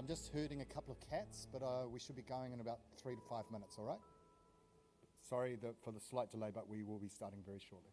I'm just herding a couple of cats, but we should be going in about 3 to 5 minutes, all right? Sorry for the slight delay, but we will be starting very shortly.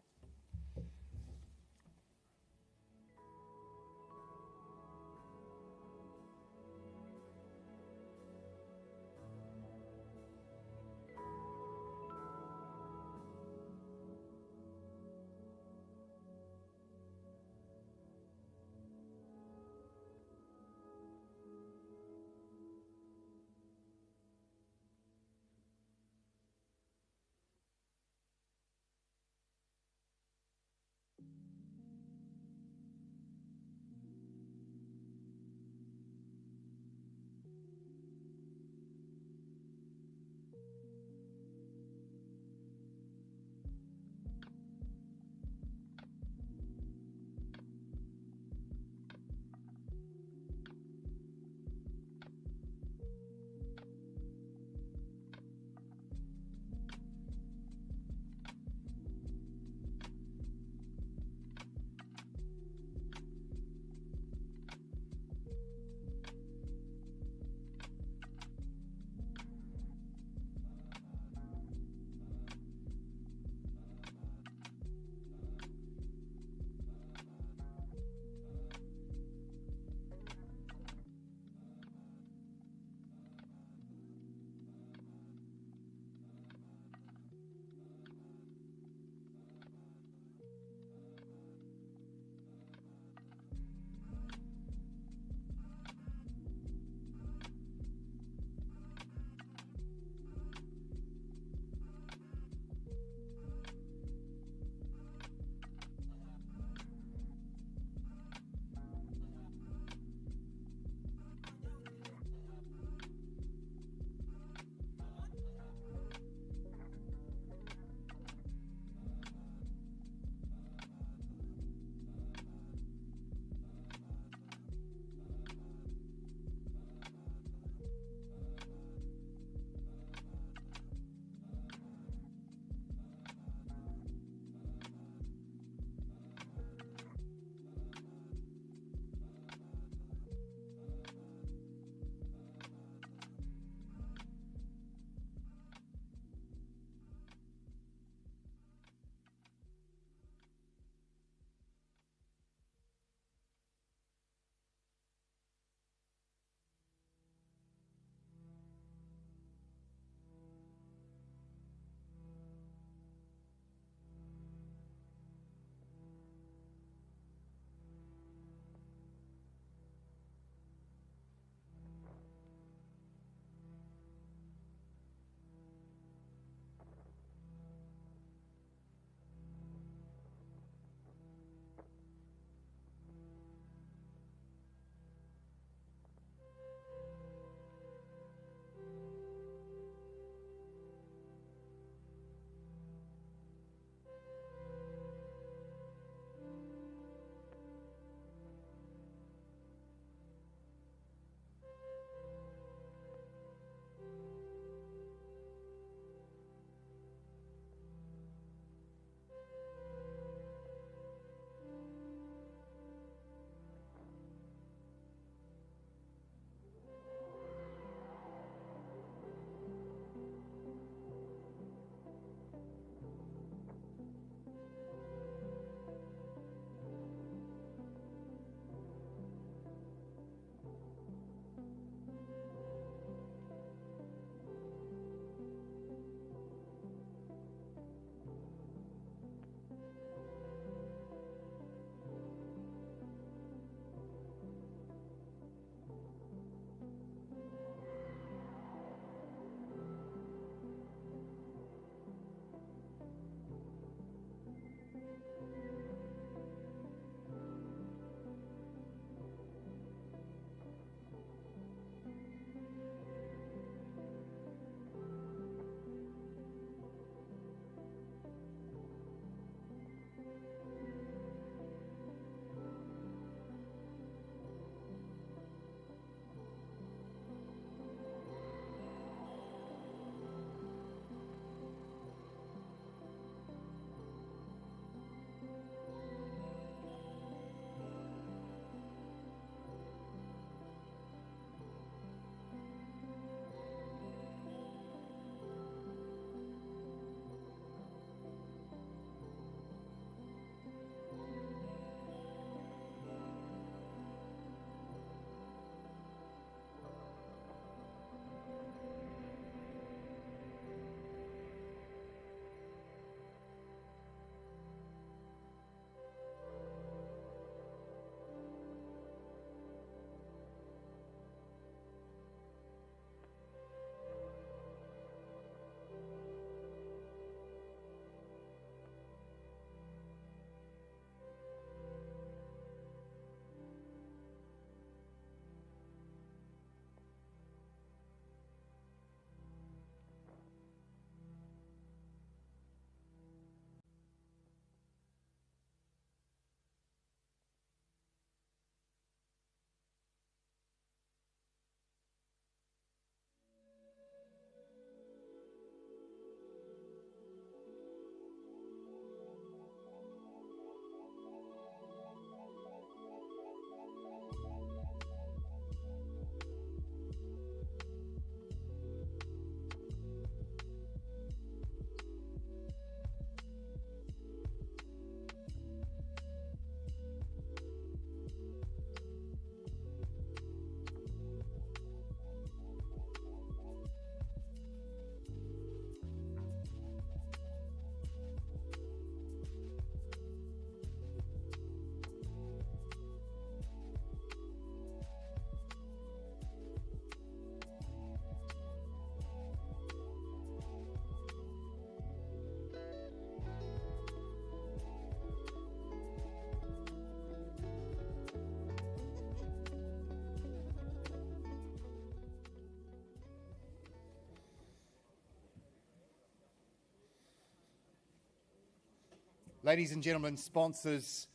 Ladies and gentlemen, sponsors,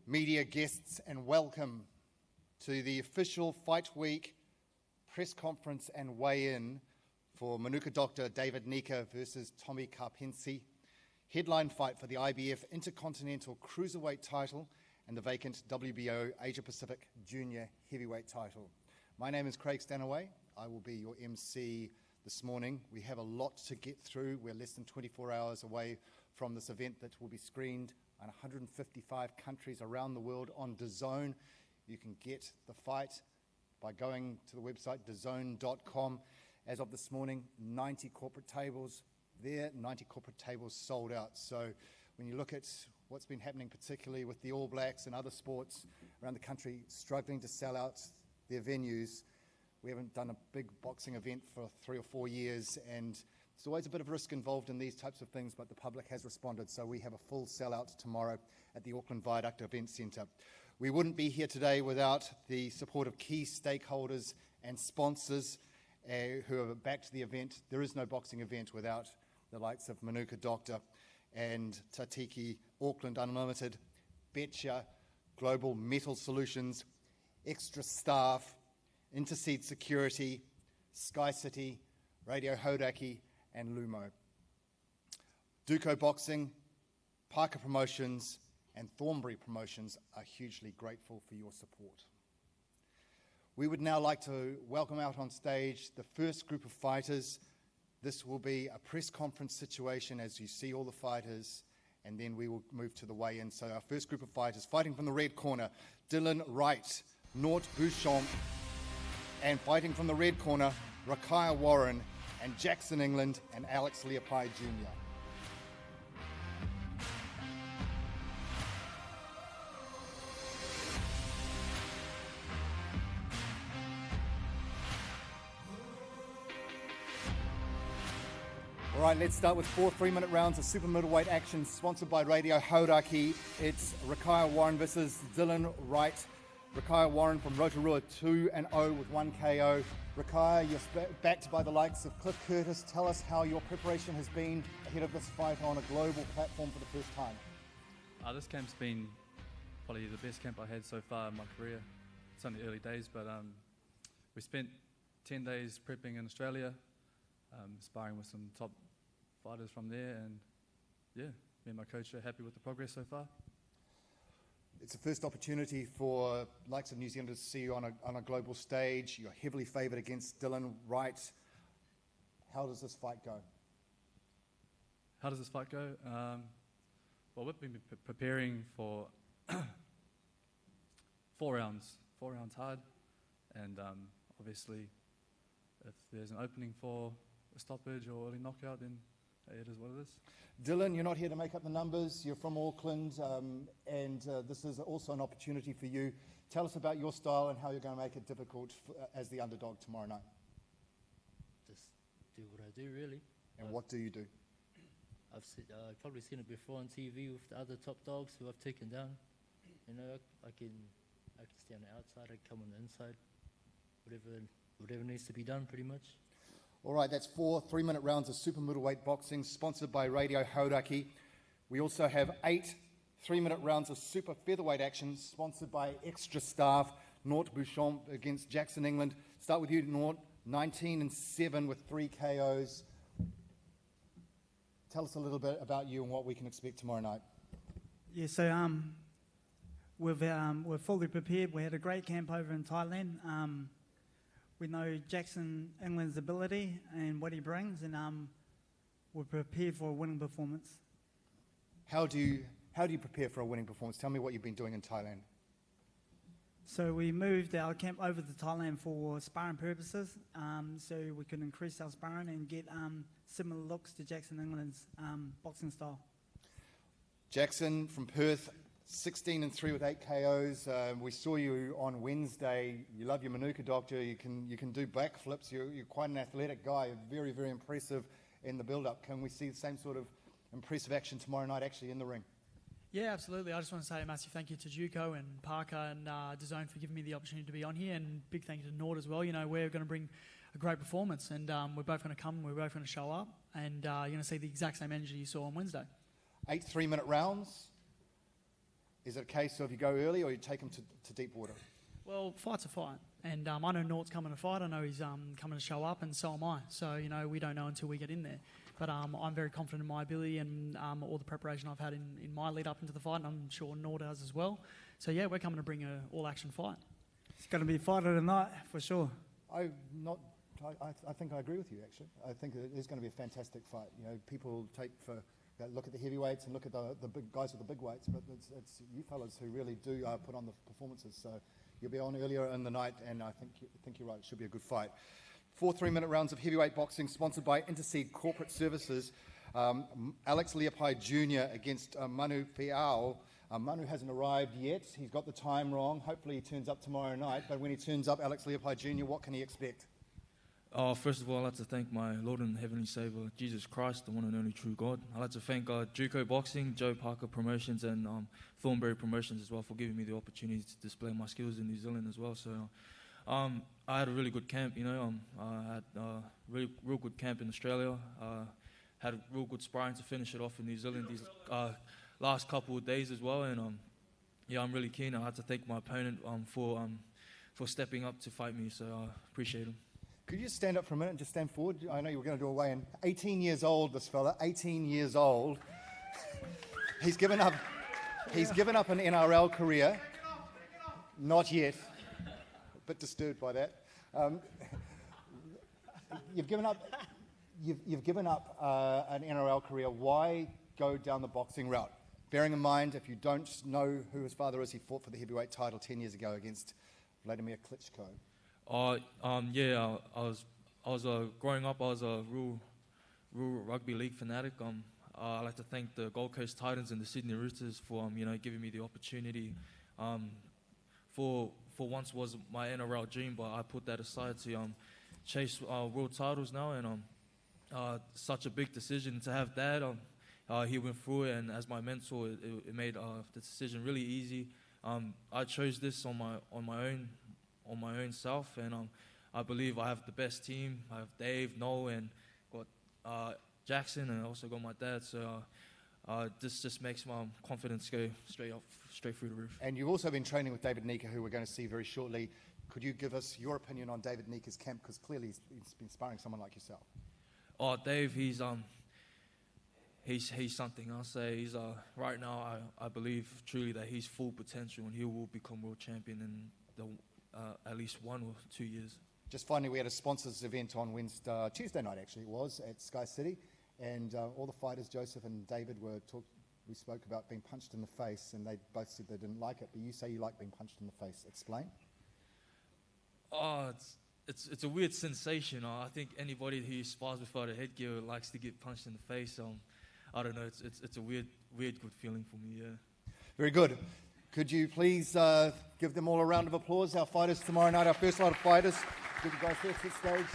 media guests, and welcome to the official Fight Week press conference and weigh-in for MANUKA Dr. David Nyika versus Tommy Karpency. Headline fight for the IBF Intercontinental Cruiserweight title and the vacant WBO Asia-Pacific Junior Heavyweight title. My name is Craig Stanaway. I will be your MC this morning. We have a lot to get through. We're less than 24 hours away from this event that will be screened in 155 countries around the world on DAZN. You can get the fight by going to the website dazn.com. As of this morning, 90 corporate tables there, 90 corporate tables sold out. So when you look at what's been happening, particularly with the All Blacks and other sports around the country struggling to sell out their venues, we haven't done a big boxing event for 3 or 4 years, and there's always a bit of risk involved in these types of things, but the public has responded, so we have a full sellout tomorrow at the Auckland Viaduct Event Centre. We wouldn't be here today without the support of key stakeholders and sponsors who have backed the event. There is no boxing event without the likes of MANUKA Doctor and Tatiki, Auckland Unlimited, Betcha, Global Metal Solutions, Extra Staff, Interseed Security, Sky City, Radio Hodaki, and Lumo. Duco Boxing, Parker Promotions, and Thornberry Promotions are hugely grateful for your support. We would now like to welcome out on stage the first group of fighters. This will be a press conference situation as you see all the fighters, and then we will move to the weigh-in. So our first group of fighters, fighting from the red corner, Dylan Wright, Nort Bouchamp, and fighting from the red corner, Rakaya Warren, and Jackson England, and Alex Leopai Jr. All right, let's start with 4 3-minute rounds of super middleweight action sponsored by Radio Hodaki. It's Rakaya Warren versus Dylan Wright. Rakaya Warren from Rotorua 2-0 with 1 KO. Rakaya, you're backed by the likes of Cliff Curtis. Tell us how your preparation has been ahead of this fight on a global platform for the first time. This camp's been probably the best camp I had so far in my career. It's only early days, but we spent 10 days prepping in Australia, sparring with some top fighters from there, and yeah, me and my coach are happy with the progress so far. It's the first opportunity for likes of New Zealanders to see you on a global stage. You're heavily favoured against Dylan Wright. How does this fight go? How does this fight go? Well, we've been preparing for 4 rounds hard, and obviously if there's an opening for a stoppage or early knockout, then it is what it is. Dylan, you're not here to make up the numbers. You're from Auckland, and this is also an opportunity for you. Tell us about your style and how you're going to make it difficult as the underdog tomorrow night. Just do what I do, really. And what do you do? I've probably seen it before on TV with the other top dogs who I've taken down. You know, I can stay on the outside, I come on the inside. Whatever needs to be done, pretty much. All right, that's 4 3-minute rounds of super middleweight boxing, sponsored by Radio Hodaki. We also have 8 3-minute rounds of super featherweight action, sponsored by Extra Staff, Nort Bouchamp against Jackson England. Start with you, Nort, 19-7 with 3 KOs. Tell us a little bit about you and what we can expect tomorrow night. Yeah, so we're fully prepared. We had a great camp over in Thailand. We know Jackson England's ability and what he brings, and we're prepared for a winning performance. How do you prepare for a winning performance? Tell me what you've been doing in Thailand. So we moved our camp over to Thailand for sparring purposes, so we can increase our sparring and get similar looks to Jackson England's boxing style. Jackson from Perth, 16-3 with 8 KOs. We saw you on Wednesday. You love your MANUKA Doctor. You can do backflips. You're quite an athletic guy. Very, very impressive in the build-up. Can we see the same sort of impressive action tomorrow night actually in the ring? Yeah, absolutely. I just want to say a massive thank you to Duco and Parker and DAZN for giving me the opportunity to be on here, and big thank you to Nord as well. You know, we're going to bring a great performance, and we're both going to come, we're both going to show up, and you're going to see the exact same energy you saw on Wednesday. 8 3-minute rounds. Is it a case of you go early or you take him to deep water? Well, fight's a fight, and I know Nort's coming to fight. I know he's coming to show up, and so am I. So, we don't know until we get in there. But I'm very confident in my ability and all the preparation I've had in my lead up into the fight, and I'm sure Nort does as well. So, yeah, we're coming to bring an all-action fight. It's going to be a fight of the night, for sure. I think I agree with you, actually. I think it is going to be a fantastic fight. People look at the heavyweights and look at the big guys with the big weights, but it's you fellas who really do put on the performances. So you'll be on earlier in the night, and I think you're right. It should be a good fight. 4 3-minute rounds of heavyweight boxing sponsored by Interseed Corporate Services. Alex Leopai Jr. against Manu Fiao. Manu hasn't arrived yet. He's got the time wrong. Hopefully he turns up tomorrow night. But when he turns up, Alex Leopai Jr., what can he expect? First of all, I'd like to thank my Lord and Heavenly Saviour, Jesus Christ, the one and only true God. I'd like to thank Duco Boxing, Joe Parker Promotions, and Thornberry Promotions as well for giving me the opportunity to display my skills in New Zealand as well. So I had a really good camp, I had a real good camp in Australia. Had a real good sparring to finish it off in New Zealand these last couple of days as well. And I'm really keen. I had to thank my opponent for stepping up to fight me, so I appreciate him. Could you just stand up for a minute and just stand forward? I know you were going to do a weigh-in. 18 years old, this fella. 18 years old. He's given up an NRL career. Not yet. A bit disturbed by that. You've given up an NRL career. Why go down the boxing route? Bearing in mind, if you don't know who his father is, he fought for the heavyweight title 10 years ago against Vladimir Klitschko. I was growing up. I was a real rugby league fanatic. I like to thank the Gold Coast Titans and the Sydney Roosters for giving me the opportunity. For once was my NRL dream, but I put that aside to chase world titles now, and such a big decision to have Dad. He went through it, and as my mentor, it made the decision really easy. I chose this on my own self, and I believe I have the best team. I have Dave, Noel, and got Jackson, and I also got my dad. So this just makes my confidence go straight through the roof. And you've also been training with David Nyika, who we're going to see very shortly. Could you give us your opinion on David Nyika's camp? Because clearly he's been sparring someone like yourself. Dave, he's something. I'll say he's right now. I believe truly that he's full potential, and he will become world champion in at least 1 or 2 years. Just finally, we had a sponsors event on Tuesday night, actually it was, at Sky City, and all the fighters, Joseph and David, we spoke about being punched in the face, and they both said they didn't like it, but you say you like being punched in the face. Explain. It's a weird sensation. I think anybody who spars without a headgear likes to get punched in the face. I don't know. It's a weird good feeling for me. Yeah. Very good. Could you please give them all a round of applause? Our fighters tomorrow night, our first lot of fighters. Give you guys first at stage.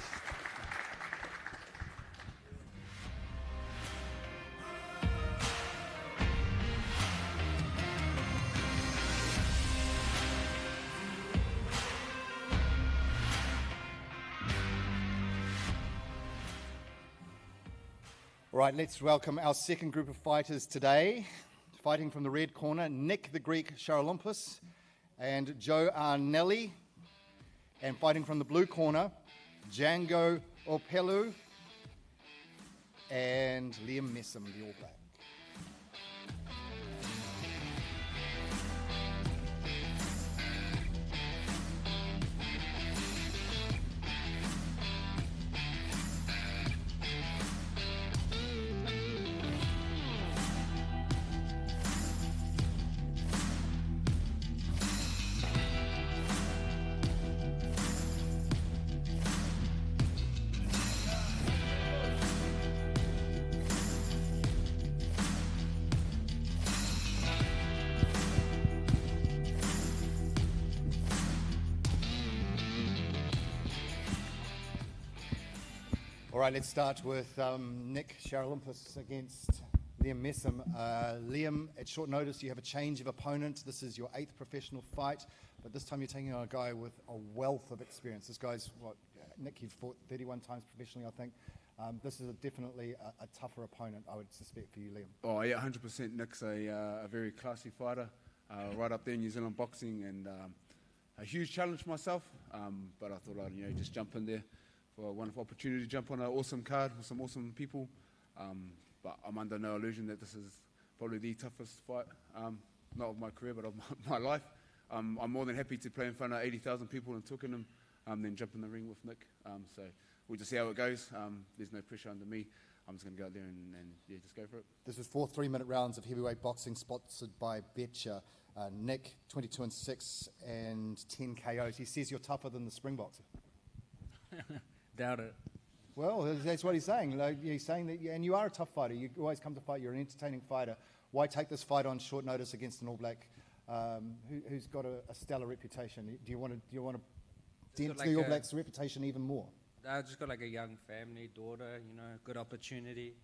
All right, let's welcome our second group of fighters today. Fighting from the red corner, Nick the Greek Charalompous and Joe Arnelli. And fighting from the blue corner, Django Opelu and Liam Messam, the All Black. All right, let's start with Nick Charalompous against Liam Messam. Liam, at short notice, you have a change of opponent. This is your 8th professional fight, but this time you're taking on a guy with a wealth of experience. This guy's, Nick, you've fought 31 times professionally, I think. This is definitely a tougher opponent, I would suspect, for you, Liam. Oh, yeah, 100%. Nick's a very classy fighter. right up there in New Zealand boxing, and a huge challenge for myself. But I thought I'd just jump in there for a wonderful opportunity to jump on an awesome card with some awesome people. But I'm under no illusion that this is probably the toughest fight, not of my career, but of my life. I'm more than happy to play in front of 80,000 people in Twickenham, then jump in the ring with Nick. So we'll just see how it goes. There's no pressure under me. I'm just going to go out there and just go for it. This was 4 3-minute rounds of heavyweight boxing sponsored by Betcha. Nick, 22-6 and 10 KOs. He says you're tougher than the Springboks. Doubt it. Well, that's what he's saying. Like, he's saying that, and you are a tough fighter. You always come to fight. You're an entertaining fighter. Why take this fight on short notice against an All Black who's got a stellar reputation? Do you want to dent the All Blacks' reputation even more? I just got like a young family, daughter, good opportunity.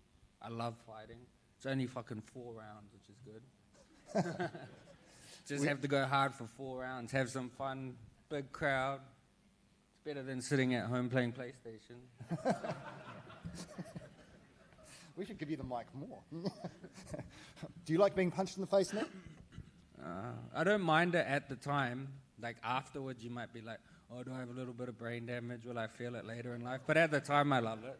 I love fighting. It's only fucking 4 rounds, which is good. Just have to go hard for 4 rounds, have some fun, big crowd. It's better than sitting at home playing PlayStation. We should give you the mic more. Do you like being punched in the face, Nick? I don't mind it at the time. Like afterwards, you might be like, oh, do I have a little bit of brain damage? Will I feel it later in life? But at the time, I love it.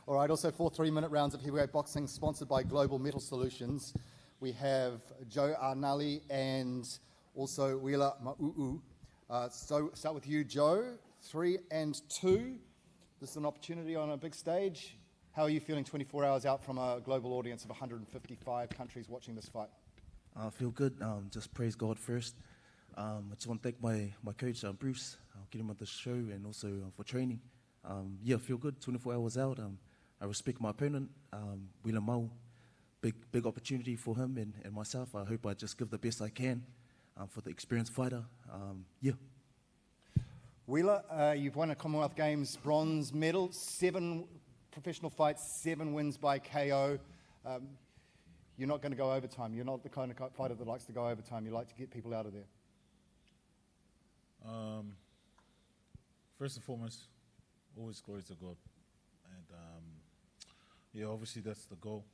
All right, also 4 3-minute rounds of heavyweight boxing sponsored by Global Metal Solutions. We have Joe Arnali and also Wheeler Ma'u'u. So start with you, Joe. 3 and 2. This is an opportunity on a big stage. How are you feeling 24 hours out from a global audience of 155 countries watching this fight? I feel good. Just praise God first. I just want to thank my coach, Bruce. I'll get him on the show and also for training. I feel good. 24 hours out. I respect my opponent, Wheeler Mau. Big opportunity for him and myself. I hope I just give the best I can for the experienced fighter. Wheeler, you've won a Commonwealth Games bronze medal, 7 professional fights, 7 wins by KO. You're not going to go overtime. You're not the kind of fighter that likes to go overtime. You like to get people out of there. First and foremost, always glory to God. And obviously that's the goal.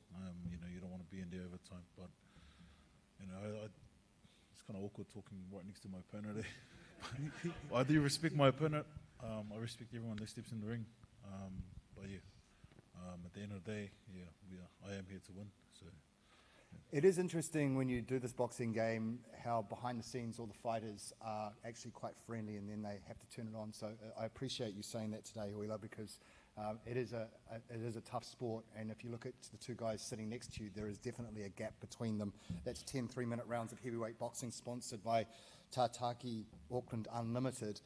You don't want to be in there overtime, but it's kind of awkward talking right next to my opponent there. I do respect my opponent. I respect everyone that steps in the ring. At the end of the day, I am here to win. So. It is interesting when you do this boxing game how behind the scenes all the fighters are actually quite friendly and then they have to turn it on. So I appreciate you saying that today, Wheeler, because it is a tough sport, and if you look at the 2 guys sitting next to you, there is definitely a gap between them. That's 10 3-minute rounds of heavyweight boxing sponsored by Tātaki Auckland Unlimited.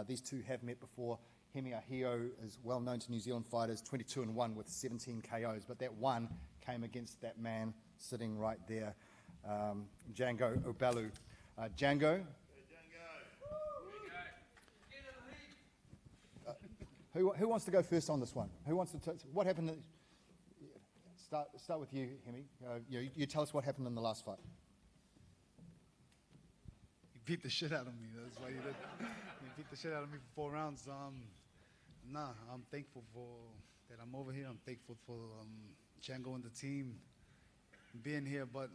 These 2 have met before. Hemi Ahio is well known to New Zealand fighters, 22-1 with 17 KOs, but that one came against that man sitting right there, Django Obalu. Django? Who wants to go first on this one? Who wants to? What happened? Start with you, Hemi. You tell us what happened in the last fight. He beat the shit out of me. That's why he did. He beat the shit out of me for 4 rounds. I'm thankful for that I'm over here. I'm thankful for Django and the team being here. But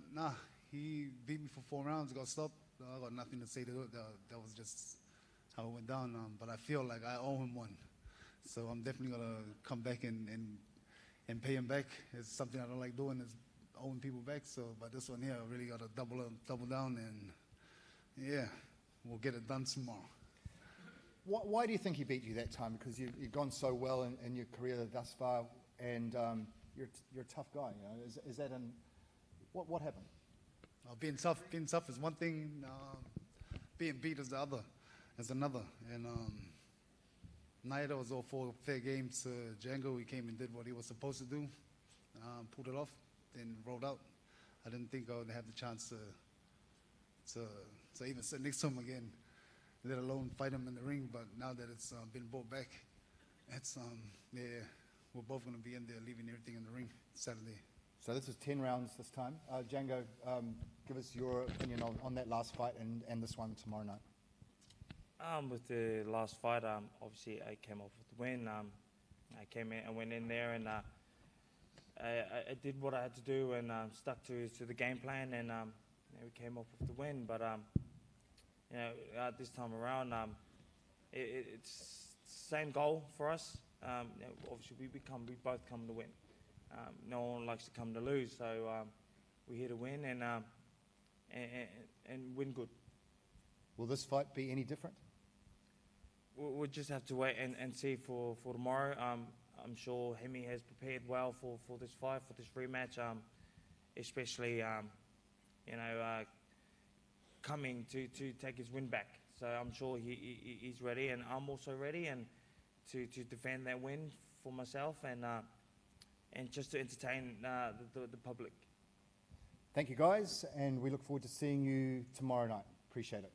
he beat me for 4 rounds. Got stopped. I got nothing to say to it. That was just how it went down. But I feel like I owe him one. So I'm definitely gonna come back and pay him back. It's something I don't like doing, is owing people back. So, but this one here, I really gotta double down, and we'll get it done tomorrow. Why do you think he beat you that time? Because you've gone so well in your career thus far, and you're a tough guy. Is that what happened? Being tough is one thing. Being beat is the other, is another. And Nyika was all for fair games to Django. He came and did what he was supposed to do, pulled it off, then rolled out. I didn't think I would have the chance to even sit next to him again, let alone fight him in the ring. But now that it's been brought back, it's we're both going to be in there, leaving everything in the ring Saturday. So this is 10 rounds this time. Django, give us your opinion on that last fight and this one tomorrow night. With the last fight, obviously I came off with the win. I came in and went in there, and I did what I had to do and stuck to the game plan, and we came off with the win. But this time around, it's same goal for us. Obviously, we both come to win. No one likes to come to lose, so we're here to win and win good. Will this fight be any different? We'll just have to wait and see for tomorrow. I'm sure Hemi has prepared well for this fight, for this rematch, especially coming to take his win back. So I'm sure he's ready, and I'm also ready, and to defend that win for myself and just to entertain the public. Thank you, guys, and we look forward to seeing you tomorrow night. Appreciate it.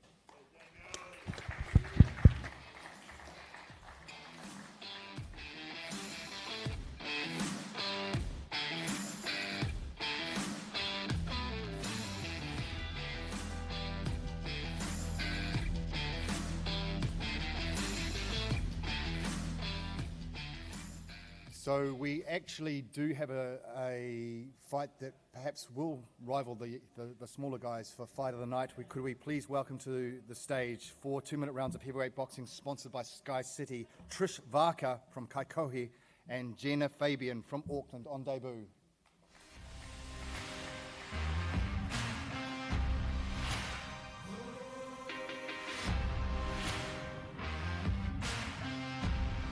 So we actually do have a fight that perhaps will rival the smaller guys for Fight of the Night. Could we please welcome to the stage 4 2-minute rounds of heavyweight boxing sponsored by Sky City, Trish Varka from Kaikohe and Jenna Fabian from Auckland on debut.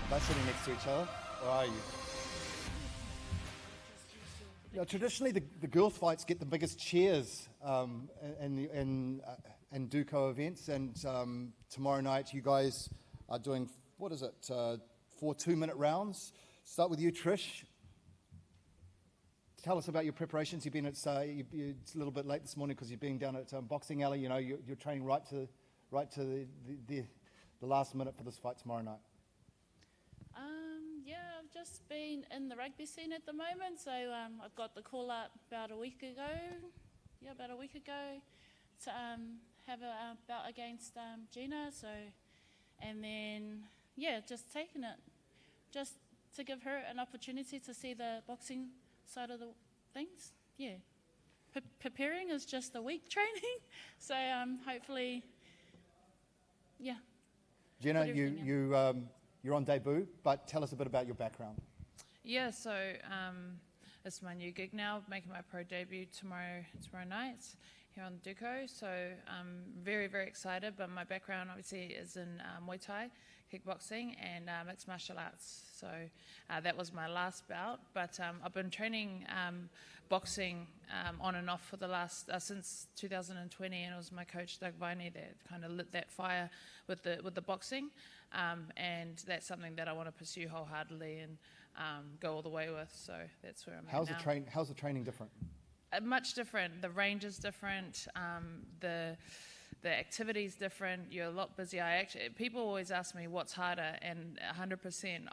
They're sitting next to each other, or are you? Now, traditionally, the girl fights get the biggest cheers in Duco Events, and tomorrow night you guys are doing, 4 2-minute rounds. Start with you, Trish. Tell us about your preparations. You've been it's a little bit late this morning because you've been down at Boxing Alley. You know, you're training right to the last minute for this fight tomorrow night. I've just been in the rugby scene at the moment, so I've got the call up about a week ago to have a bout against Gina. So, and then just taking it, just to give her an opportunity to see the boxing side of the things. Yeah, preparing is just a week training, so hopefully, yeah. Gina, you're on debut, but tell us a bit about your background. Yeah, so it's my new gig now, making my pro debut tomorrow night here on Duco. So I'm very, very excited, but my background obviously is in Muay Thai, kickboxing, and mixed martial arts. So that was my last bout, but I've been training boxing on and off for the last, since 2020, and it was my coach, Doug Viney, that kind of lit that fire with the boxing. And that's something that I want to pursue wholeheartedly and go all the way with. So that's where I'm at now. How's the training different? Much different. The range is different. The activity is different. You're a lot busier. People always ask me what's harder, and 100%.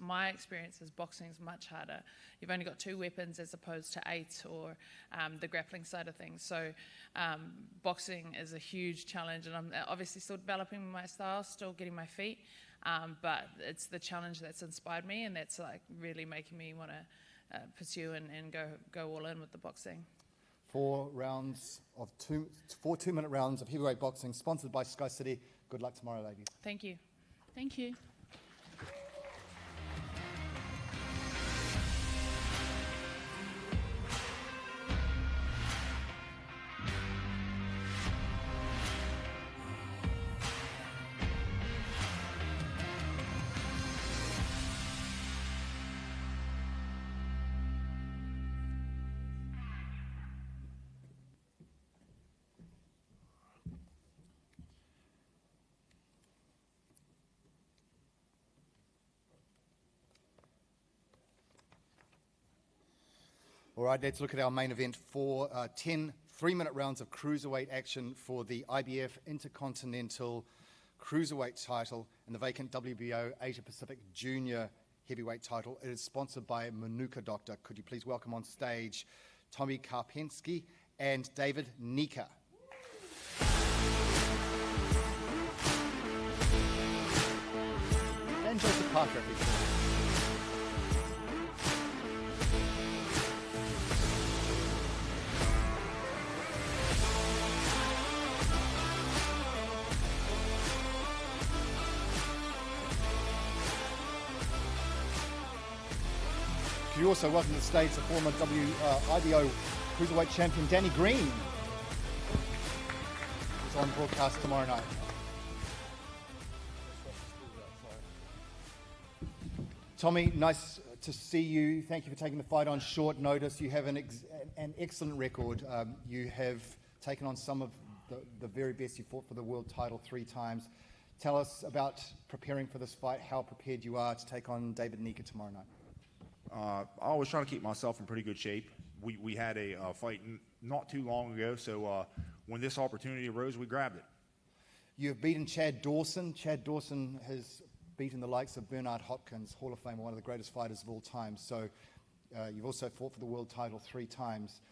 My experience is boxing is much harder. You've only got 2 weapons as opposed to 8, or the grappling side of things. So boxing is a huge challenge, and I'm obviously still developing my style, still getting my feet. But it's the challenge that's inspired me, and that's like really making me want to pursue and go all in with the boxing. 4 2-minute rounds of heavyweight boxing, sponsored by Sky City. Good luck tomorrow, ladies. Thank you. Thank you. All right, let's look at our main event for 10 3-minute rounds of cruiserweight action for the IBF Intercontinental Cruiserweight title and the vacant WBO Asia Pacific Junior Heavyweight title. It is sponsored by MANUKA Doctor. Could you please welcome on stage Tommy Karpency and David Nyika. And Joseph Parker. Could you also welcome to the stage the former IBO Cruiserweight champion Danny Green, who's on broadcast tomorrow night. Tommy, nice to see you. Thank you for taking the fight on short notice. You have an excellent record. You have taken on some of the very best. You fought for the world title 3 times. Tell us about preparing for this fight, how prepared you are to take on David Nyika tomorrow night. I was trying to keep myself in pretty good shape. We had a fight not too long ago, so when this opportunity arose, we grabbed it. You've beaten Chad Dawson. Chad Dawson has beaten the likes of Bernard Hopkins, Hall of Fame, one of the greatest fighters of all time. So you've also fought for the world title 3 times.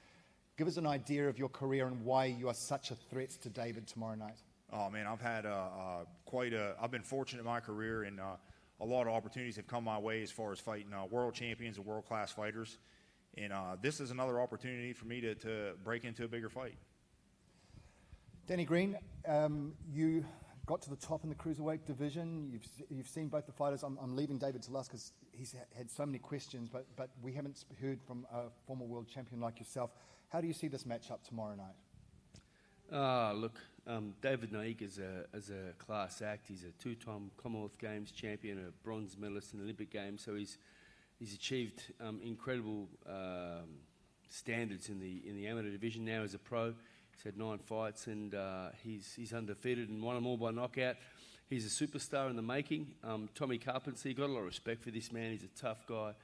Give us an idea of your career and why you are such a threat to David tomorrow night. Oh man, I've had I've been fortunate in my career, and a lot of opportunities have come my way as far as fighting world champions and world-class fighters. And this is another opportunity for me to break into a bigger fight. Danny Green, you got to the top in the cruiserweight division. You've seen both the fighters. I'm leaving David to last because he's had so many questions, but we haven't heard from a former world champion like yourself. How do you see this matchup tomorrow night? Look, David Nyika is a class act. He's a 2-time Commonwealth Games champion, a bronze medalist in the Olympic Games. So he's achieved incredible standards in the amateur division now as a pro. He's had 9 fights and he's undefeated and won them all by knockout. He's a superstar in the making. Tommy Karpency, got a lot of respect for this man. He's a tough guy.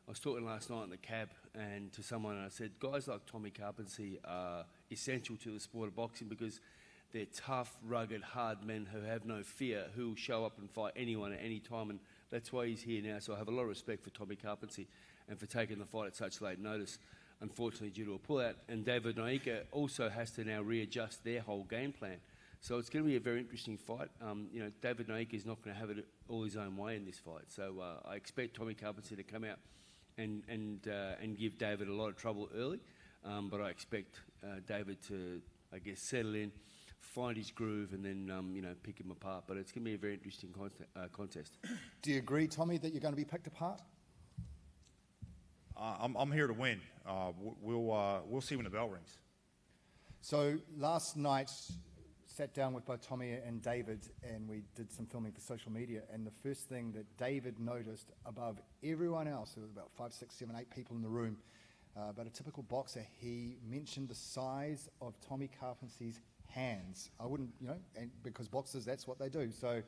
I was talking last night in the cab and to someone, and I said, guys like Tommy Karpency are essential to the sport of boxing because they're tough, rugged, hard men who have no fear, who will show up and fight anyone at any time, and that's why he's here now. So I have a lot of respect for Tommy Karpency and for taking the fight at such late notice, unfortunately due to a pullout. And David Nyika also has to now readjust their whole game plan. So it's going to be a very interesting fight. David Nyika is not going to have it all his own way in this fight. So I expect Tommy Karpency to come out and give David a lot of trouble early, but I expect David to, I guess, settle in, find his groove, and then pick him apart. But it's going to be a very interesting contest. Do you agree, Tommy, that you're going to be picked apart? I'm here to win. We'll see when the bell rings. So last night, sat down with both Tommy and David, and we did some filming for social media. And the first thing that David noticed above everyone else, there was about 5, 6, 7, 8 people in the room, but a typical boxer, he mentioned the size of Tommy Karpency's hands. I wouldn't, and because boxers, that's what they do. So,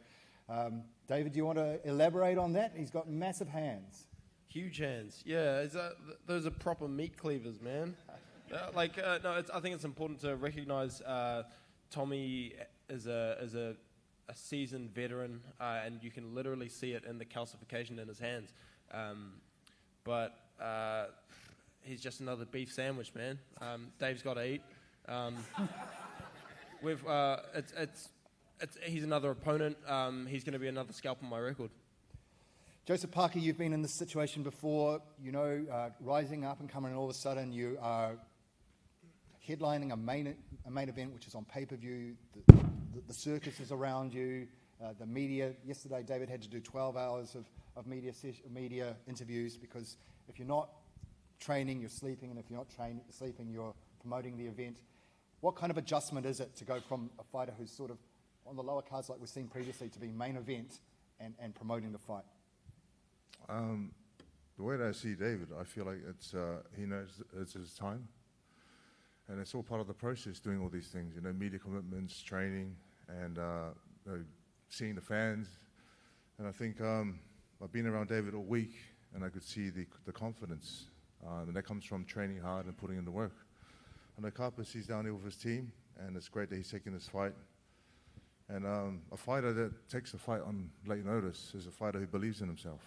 David, do you want to elaborate on that? He's got massive hands. Huge hands. Yeah, those are proper meat cleavers, man. I think it's important to recognise Tommy is a seasoned veteran, and you can literally see it in the calcification in his hands. But he's just another beef sandwich, man. Dave's got to eat. He's another opponent. He's going to be another scalp on my record. Joseph Parker, you've been in this situation before, rising up and coming, and all of a sudden you are headlining a main event, which is on pay-per-view. The circus is around you. The media. Yesterday, David had to do 12 hours of media interviews because if you're not training, you're sleeping, and if you're not sleeping, you're promoting the event. What kind of adjustment is it to go from a fighter who's sort of on the lower cards like we've seen previously to be main event and promoting the fight? The way that I see David, I feel like he knows it's his time. And it's all part of the process, doing all these things, media commitments, training, and seeing the fans. And I think I've been around David all week, and I could see the confidence. And that comes from training hard and putting in the work. I know Karpency's down here with his team, and it's great that he's taking this fight. And a fighter that takes a fight on late notice is a fighter who believes in himself,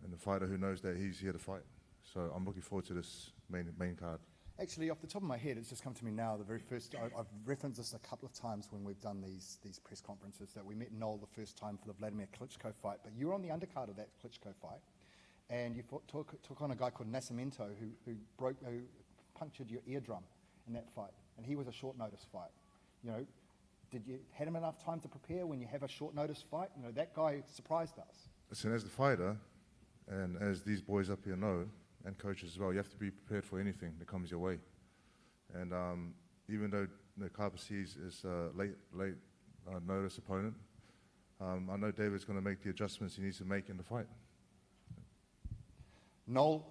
and a fighter who knows that he's here to fight. So I'm looking forward to this main card. Actually, off the top of my head, it's just come to me now, the very first, I've referenced this a couple of times when we've done these press conferences, that we met Noel the first time for the Vladimir Klitschko fight, but you were on the undercard of that Klitschko fight, and you took on a guy called Nascimento who punctured your eardrum in that fight, and he was a short notice fight. Did you had him enough time to prepare when you have a short notice fight? That guy surprised us. Listen, as the fighter, and as these boys up here know, and coaches as well. You have to be prepared for anything that comes your way. And even though Karpency is a late notice opponent, I know David's going to make the adjustments he needs to make in the fight. Noel,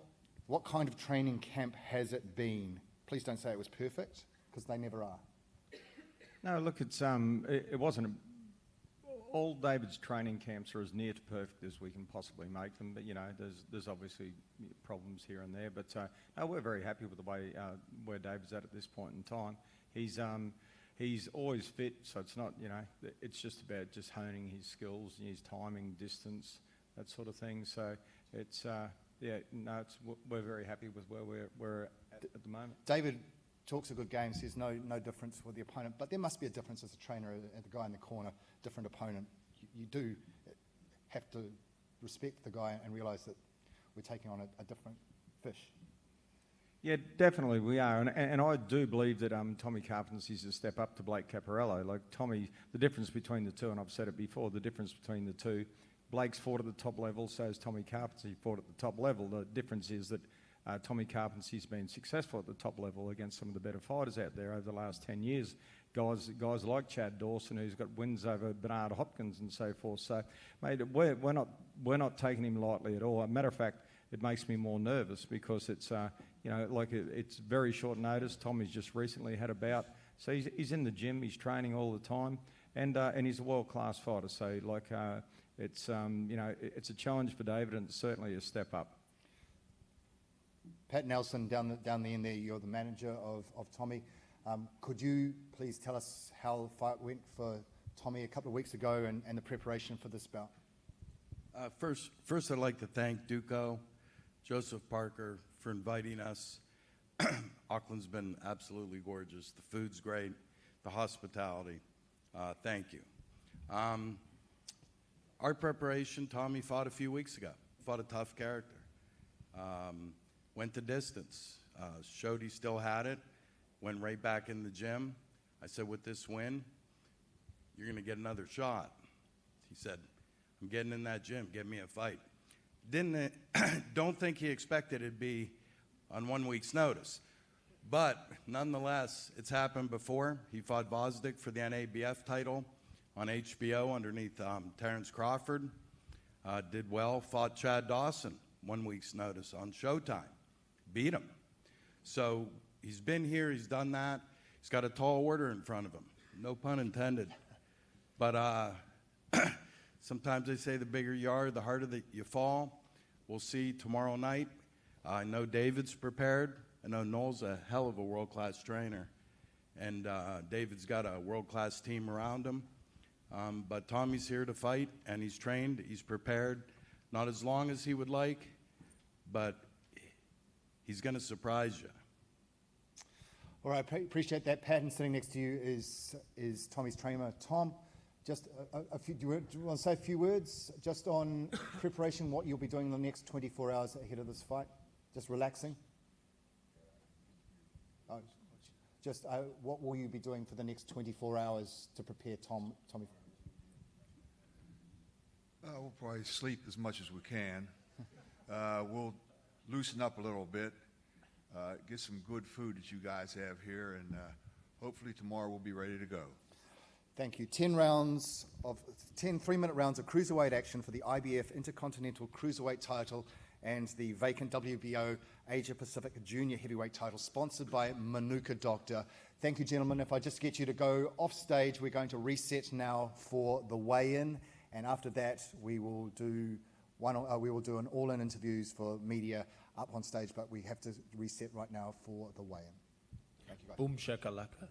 what kind of training camp has it been? Please don't say it was perfect, because they never are. No, look, it wasn't. All David's training camps are as near to perfect as we can possibly make them. But there's obviously problems here and there. But no, we're very happy with the way where David's at this point in time. He's always fit, so it's not it's just about just honing his skills, his timing, distance, that sort of thing. So it's we're very happy with where we're at the moment. David talks a good game, says no difference with the opponent, but there must be a difference as a trainer and the guy in the corner, different opponent. You do have to respect the guy and realise that we're taking on a different fish. Yeah, definitely we are, and I do believe that Tommy Karpency's a step up to Blake Caparello. Like Tommy, the difference between the two, and I've said it before, the difference between the two, Blake's fought at the top level, so has Tommy Karpency fought at the top level. The difference is that Tommy Karpency's been successful at the top level against some of the better fighters out there over the last 10 years. Guys like Chad Dawson, who's got wins over Bernard Hopkins and so forth. So, mate, we're not taking him lightly at all. As a matter of fact, it makes me more nervous because it's it's very short notice. Tommy's just recently had a bout, so he's in the gym, he's training all the time, and he's a world-class fighter. So it's a challenge for David, and it's certainly a step up. Pat Nelson, down the end there, you're the manager of Tommy. Could you please tell us how the fight went for Tommy a couple of weeks ago and the preparation for this bout? First, I'd like to thank Duco, Joseph Parker for inviting us. Auckland's been absolutely gorgeous. The food's great, the hospitality. Thank you. Our preparation, Tommy fought a few weeks ago. Fought a tough character. Went the distance, showed he still had it, went right back in the gym. I said, with this win, you're going to get another shot. He said, I'm getting in that gym, get me a fight. Don't think he expected it'd be on 1 week's notice. But nonetheless, it's happened before. He fought Viaduct for the NABF title on HBO underneath Terrence Crawford. Did well, fought Chad Dawson 1 week's notice on Showtime. Beat him. So he's been here, he's done that. He's got a tall order in front of him. No pun intended. But sometimes they say the bigger you are, the harder that you fall. We'll see tomorrow night. I know David's prepared. I know Noel's a hell of a world-class trainer. And David's got a world-class team around him. But Tommy's here to fight, and he's trained, he's prepared. Not as long as he would like, but he's going to surprise you. All right, appreciate that. Patton sitting next to you is Tommy's trainer. Tom, just a few. Do you want to say a few words just on preparation, what you'll be doing in the next 24 hours ahead of this fight? Just relaxing? What will you be doing for the next 24 hours to prepare Tommy? We'll probably sleep as much as we can. We'll loosen up a little bit, get some good food that you guys have here, and hopefully tomorrow we'll be ready to go. Thank you. 10 3-minute rounds of cruiserweight action for the IBF Intercontinental Cruiserweight title and the vacant WBO Asia Pacific Junior Heavyweight title, sponsored by MANUKA Doctor. Thank you, gentlemen. If I just get you to go off stage, we're going to reset now for the weigh-in, and after that we will do an all-in interviews for media up on stage, but we have to reset right now for the weigh-in. Thank you, guys. Boom shakalaka.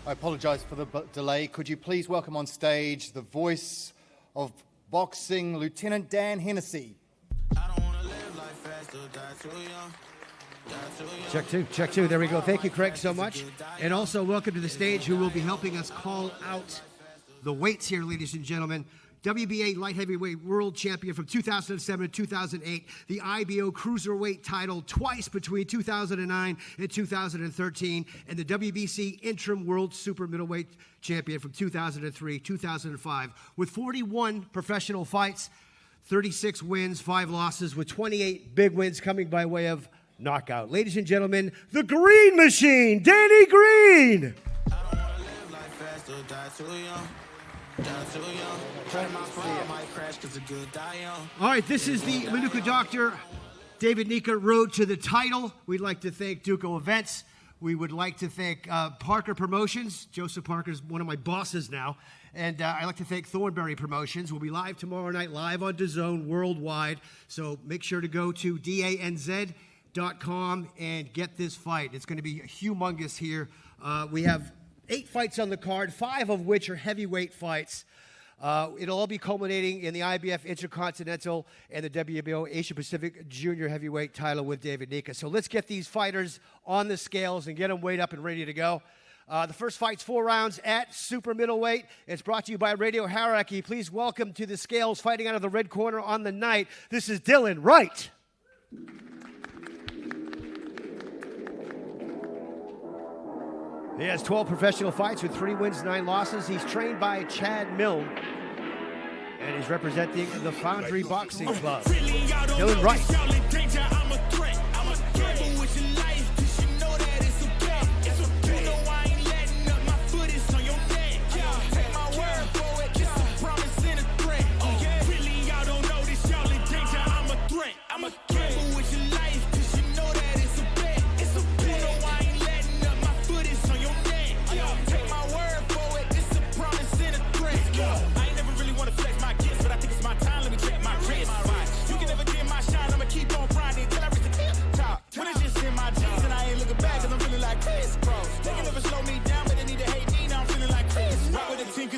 I apologize for the delay. Could you please welcome on stage the voice of boxing, Lieutenant Dan Hennessy. Check two. There we go. Thank you, Craig, so much. And also welcome to the stage who will be helping us call out the weights here, ladies and gentlemen. WBA light heavyweight world champion from 2007 to 2008, the IBO cruiserweight title twice between 2009 and 2013, and the WBC interim world super middleweight champion from 2003, 2005, with 41 professional fights, 36 wins, 5 losses, with 28 big wins coming by way of knockout. Ladies and gentlemen, the Green Machine, Danny Green. All right, this is the MANUKA Doctor, David Nyika, road to the title. We'd like to thank Duco Events. We would like to thank Parker Promotions. Joseph Parker's one of my bosses now. And I'd like to thank Thornberry Promotions. We'll be live tomorrow night, live on DAZN worldwide. So make sure to go to danz.com and get this fight. It's going to be humongous here. We have 8 fights on the card, 5 of which are heavyweight fights. It'll all be culminating in the IBF Intercontinental and the WBO Asia Pacific Junior Heavyweight title with David Nyika. So let's get these fighters on the scales and get them weighed up and ready to go. The first fight's 4 rounds at super middleweight. It's brought to you by Radio Hierarchy. Please welcome to the scales, fighting out of the red corner on the night. This is Dylan Wright. He has 12 professional fights with 3 wins, 9 losses. He's trained by Chad Milne, and he's representing the Foundry Boxing Club. Dylan Wright.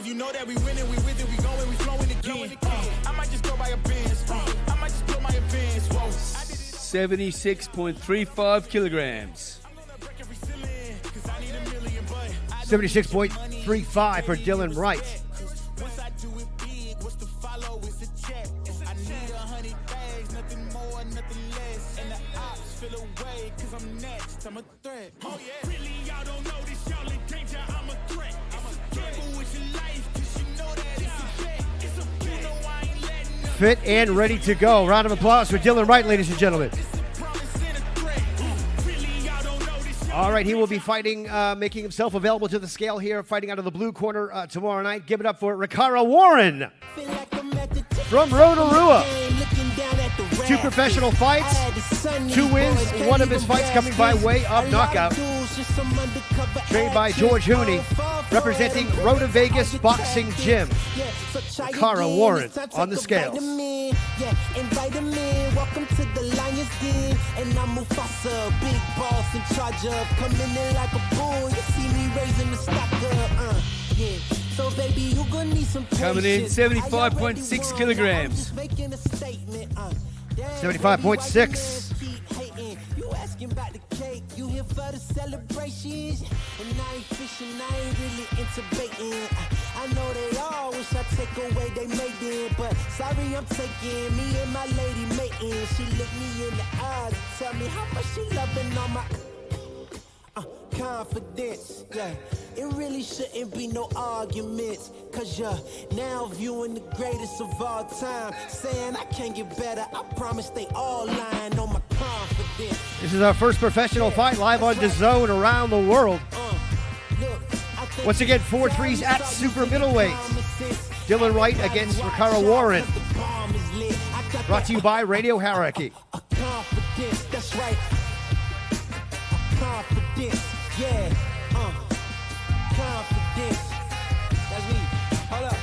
You know that we winning, we with it, we going, we flowing again. I might just go by a Benz. I might just put my advance. 76.35 kilograms. 76.35 for Dylan Wright. I'm a threat. Oh yeah. Really, y'all don't know this, y'all in danger. I'm a threat. I'm a gamble with your life, cause you know that it's a bet. It's a bet. You know I ain't letting up. Fit and ready to go. Round of applause for Dylan Wright, ladies and gentlemen. All right, he will be fighting, making himself available to the scale here, fighting out of the blue corner tomorrow night. Give it up for Ricara Warren from Rotorua. 2 professional fights, 2 wins, 1 of his fights coming by way of knockout. Trained by George Hooney, representing Rota Vegas Boxing Gym. Ricara Warren on the scales. Invite him in, welcome to the Lions Den. And I'm Mufasa, big boss in charge of coming in like a bull. You see me raising the stock up, yeah. So baby, you gonna need some patience. Coming in 75.6 kilograms. 75.6. You asking about the cake, you here for the celebrations. And I ain't fishing, I ain't really into baiting. I know they all wish I take away they made it, but sorry I'm taking me and my lady mating. She looked me in the eyes and tell me how much she loving on my confidence, yeah. It really shouldn't be no arguments, cause you're now viewing the greatest of all time. Saying I can't get better, I promise they all lying on my confidence. This is our first professional fight live on DAZN around the world. Once again, 4 threes at super middleweight. Dylan Wright against Ricara Warren. Brought to you by Radio Hierarchy. Confidence, that's right. Confidence, yeah. Confidence. That's me. Hold up.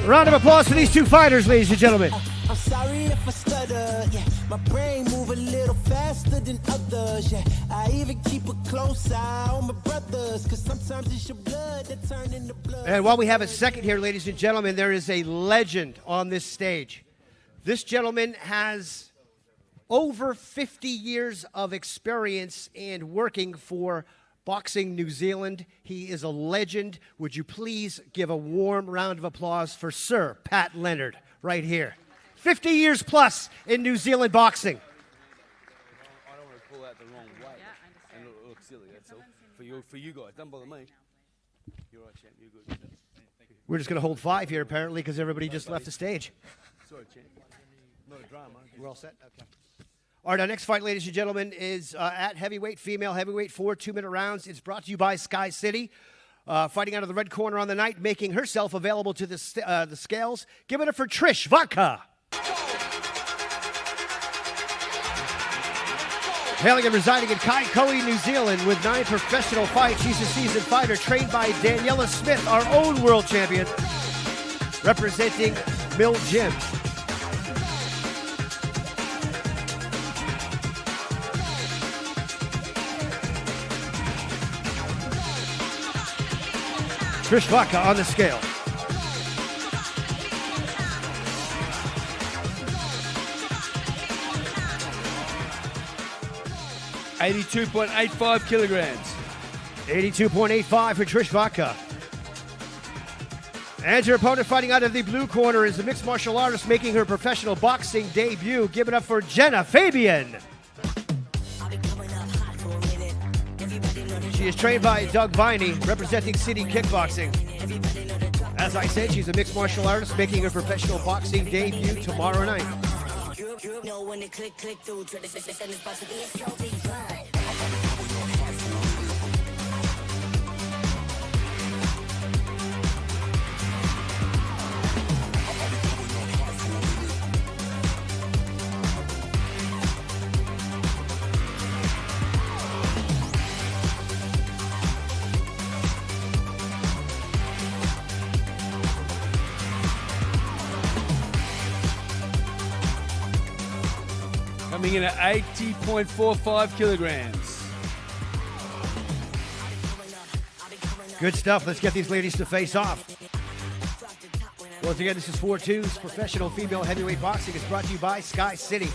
Round of applause for these 2 fighters, ladies and gentlemen. I'm sorry if I stutter, yeah. My brain move a little faster than others, yeah. I even keep a close eye on my brothers, cause sometimes it's your blood that turn into blood. And while we have a second here, ladies and gentlemen, there is a legend on this stage. This gentleman has over 50 years of experience and working for Boxing New Zealand. He is a legend. Would you please give a warm round of applause for Sir Pat Leonard right here. 50 years plus in New Zealand boxing. I don't want to pull out the wrong way and look silly, that's all. For you guys, don't bother me. You're right, champ, you're good. We're just going to hold 5 here, apparently, because everybody just left the stage. Sorry, champ. Not a drama. We're all set? Okay. All right, our next fight, ladies and gentlemen, is at heavyweight, female heavyweight, 4 2-minute rounds. It's brought to you by Sky City. Fighting out of the red corner on the night, making herself available to the scales. Give it up for Trish Vodka. Hailing and residing in Kaikoui, New Zealand with 9 professional fights. She's a seasoned fighter trained by Daniela Smith, our own world champion, representing Mill Gym. Trish Vodka on the scale. $82.85 kilograms. 82.85 for Trish Vodka. And your opponent fighting out of the blue corner is the mixed martial artist making her professional boxing debut. Give it up for Jenna Fabian. She is trained by Doug Viney, representing City Kickboxing. As I said, she's a mixed martial artist making her professional boxing debut tomorrow night. Coming in at 80.45 kilograms. Good stuff. Let's get these ladies to face off. Once again, this is 4-2's professional female heavyweight boxing. It's brought to you by Sky City.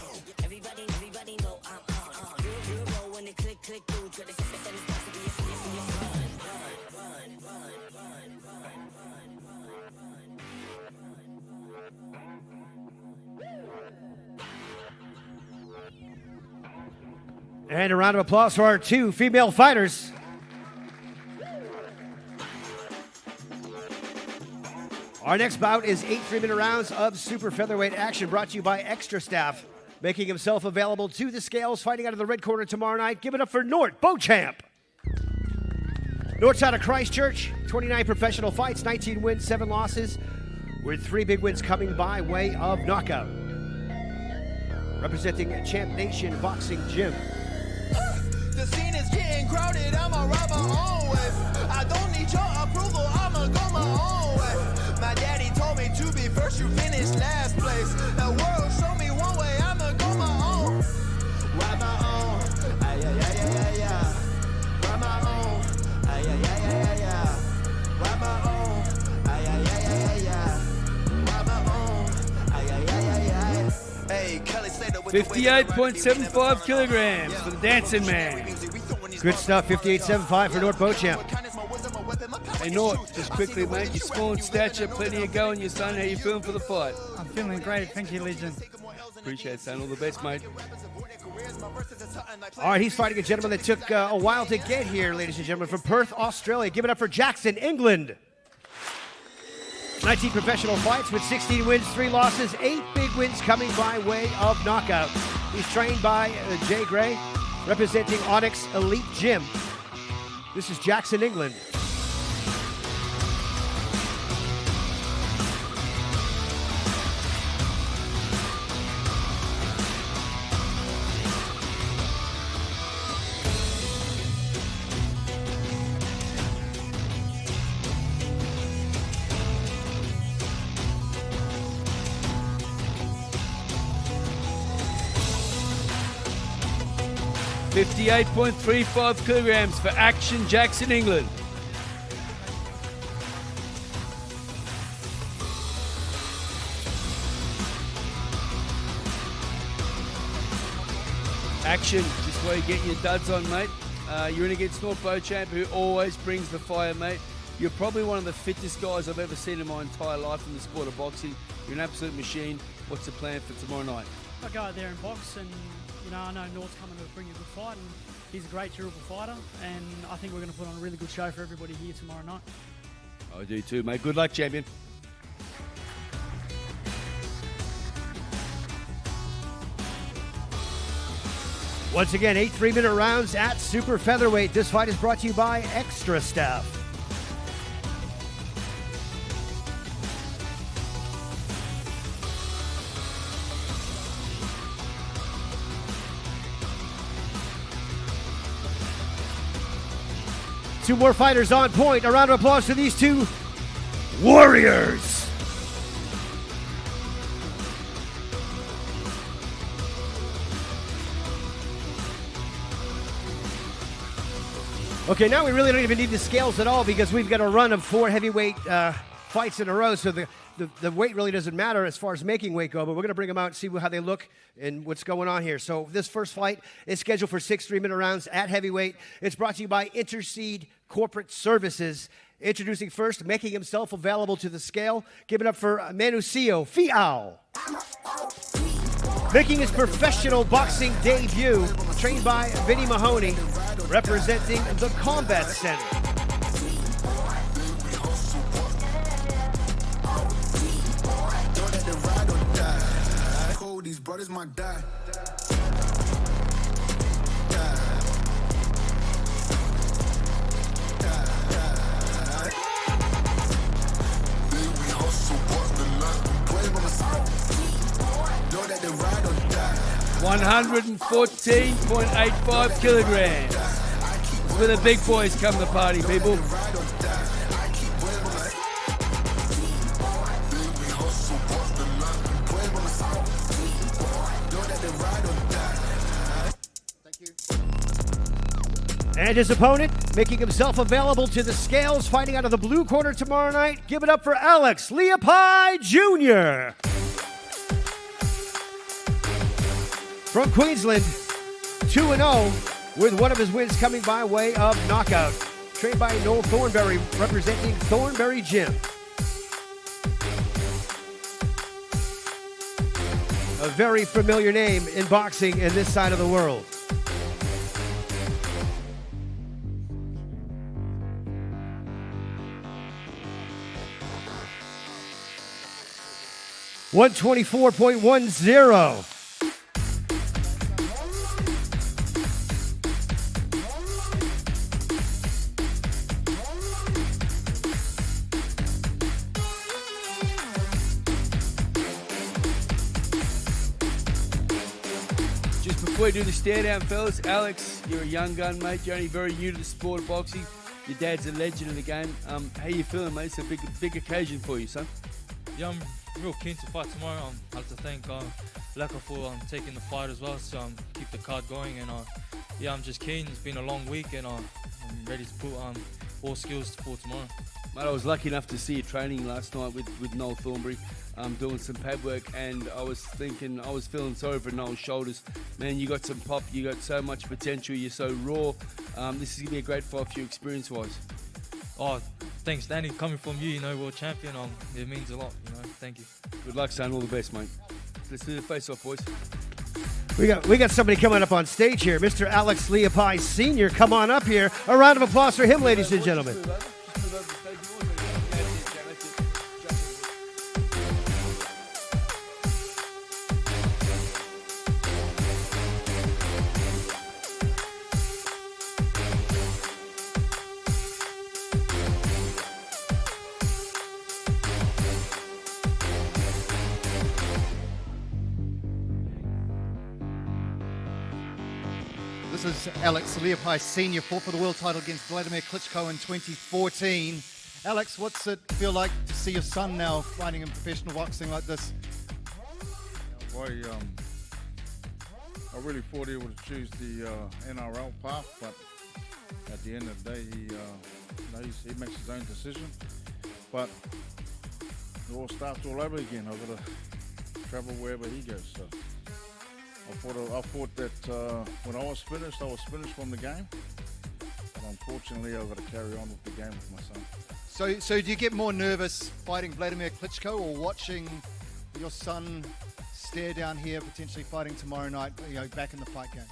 And a round of applause for our 2 female fighters. Our next bout is 8 3-minute rounds of super featherweight action brought to you by Extra Staff, making himself available to the scales, fighting out of the red corner tomorrow night. Give it up for Nort Beauchamp. Nort's out of Christchurch, 29 professional fights, 19 wins, 7 losses, with 3 big wins coming by way of knockout. Representing Champ Nation Boxing Gym. The scene is getting crowded, I'ma ride my own way. I don't need your approval, I'ma go my own way. My daddy told me to be first, you finish last place. The world showed me one way, I'ma go my own. Ride my own, ay, ay, ay, ay, ay, ay. Ride my own, ay, ay, ay, ay, ay, ay. Ride my own, ay, ay, ay, ay, ay, ay. Ride my own, ay, ay, ay, ay, ay. Hey, Kelly Slater with 58.75 kilograms for the dancing man. Good stuff, 58.75 for Nort Beauchamp. Hey, Nort, just quickly, mate, you're small in stature, plenty of go in your son. How you feeling for the fight? I'm feeling great. Thank you, Legend. Appreciate it, son. All the best, mate. All right, he's fighting a gentleman that took a while to get here, ladies and gentlemen, from Perth, Australia. Give it up for Jackson, England. 19 professional fights with 16 wins, 3 losses, 8 big wins coming by way of knockout. He's trained by Jay Gray, representing Onyx Elite Gym. This is Jackson, England. 58.35 kilograms for Action Jackson, England. Action, just where you get your duds on, mate. You're in against North Beauchamp, who always brings the fire, mate. You're probably one of the fittest guys I've ever seen in my entire life in the sport of boxing. You're an absolute machine. What's the plan for tomorrow night? I go out there and box, and I know North's coming to bring a good fight, and he's a great, durable fighter, and I think we're going to put on a really good show for everybody here tomorrow night. I do too, mate. Good luck, champion. Once again, 8 3-minute rounds at super featherweight. This fight is brought to you by Extra Stuff. Two more fighters on point. A round of applause for these two warriors. Okay, now we really don't even need the scales at all because we've got a run of 4 heavyweight fights in a row, so the weight really doesn't matter as far as making weight go, but we're going to bring them out and see how they look and what's going on here. So this first fight is scheduled for 6 3-minute rounds at heavyweight. It's brought to you by Interseed Corporate Services. Introducing first, making himself available to the scale. Give it up for MANUKA Fiao. Making his professional boxing debut, trained by Vinny Mahoney, representing the Combat Center. These brothers might die. One 114.85 kilograms. It's where the big boys come to party, people. And his opponent, making himself available to the scales, fighting out of the blue corner tomorrow night. Give it up for Alex Leopai Jr. From Queensland, 2-0, with one of his wins coming by way of knockout. Trained by Noel Thornberry, representing Thornberry Gym. A very familiar name in boxing in this side of the world. $124.10. Just before we do the stare down, fellas, Alex, you're a young gun, mate. You're only very new to the sport of boxing. Your dad's a legend in the game. How you feeling, mate? It's a big occasion for you, son. Yeah, I'm real keen to fight tomorrow. I have to thank Laka for taking the fight as well, so keep the card going. And yeah, I'm just keen. It's been a long week, and I'm ready to put all skills for tomorrow. Mate, I was lucky enough to see you training last night with Noel Thornberry, doing some pad work, and I was feeling sorry for Noel's shoulders. Man, you got some pop, you got so much potential, you're so raw. This is going to be a great fight for you experience-wise. Oh, thanks, Danny. Coming from you, world champion, it means a lot, Thank you. Good luck, son. All the best, mate. Let's do the face-off, boys. We got somebody coming up on stage here. Mr. Alex Leopai Sr., come on up here. A round of applause for him, ladies and gentlemen. This is Alex Leopai Sr., fought for the world title against Vladimir Klitschko in 2014. Alex, what's it feel like to see your son now fighting in professional boxing like this? Well, I really thought he would choose the NRL path, but at the end of the day, he makes his own decision. But it all starts all over again. I've got to travel wherever he goes. So I thought that when I was finished from the game. But unfortunately, I've got to carry on with the game with my son. So do you get more nervous fighting Vladimir Klitschko or watching your son stare down here, potentially fighting tomorrow night, back in the fight game?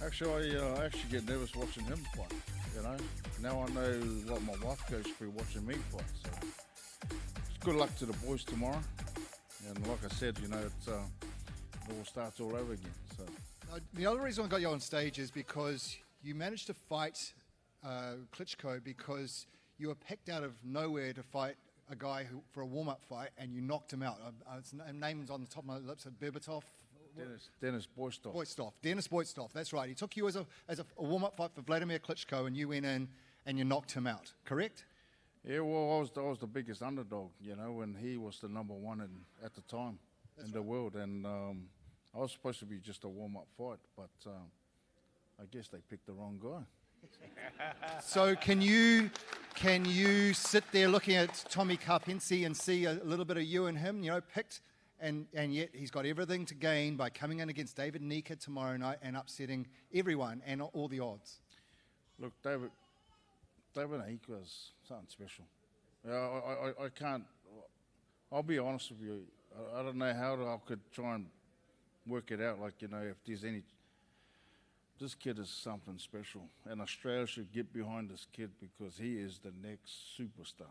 Actually, I actually get nervous watching him fight. Now I know what my wife goes through watching me fight. So it's good luck to the boys tomorrow. And like I said, it all starts all over again. So the other reason I got you on stage is because you managed to fight Klitschko because you were picked out of nowhere to fight a guy for a warm-up fight, and you knocked him out. His name's on the top of my lips. Berbatov. Dennis Boystoff. Dennis Boystoff. That's right. He took you as a warm-up fight for Vladimir Klitschko, and you went in and you knocked him out. Correct? Yeah. Well, I was the biggest underdog, when he was the number one at the time in the world, and I was supposed to be just a warm-up fight, but I guess they picked the wrong guy. So can you sit there looking at Tommy Karpency and see a little bit of you and him, picked, and yet he's got everything to gain by coming in against David Nyika tomorrow night and upsetting everyone and all the odds? Look, David Nyika is something special. I can't. I'll be honest with you. I don't know how I could try and work it out. If there's any. This kid is something special, and Australia should get behind this kid because he is the next superstar.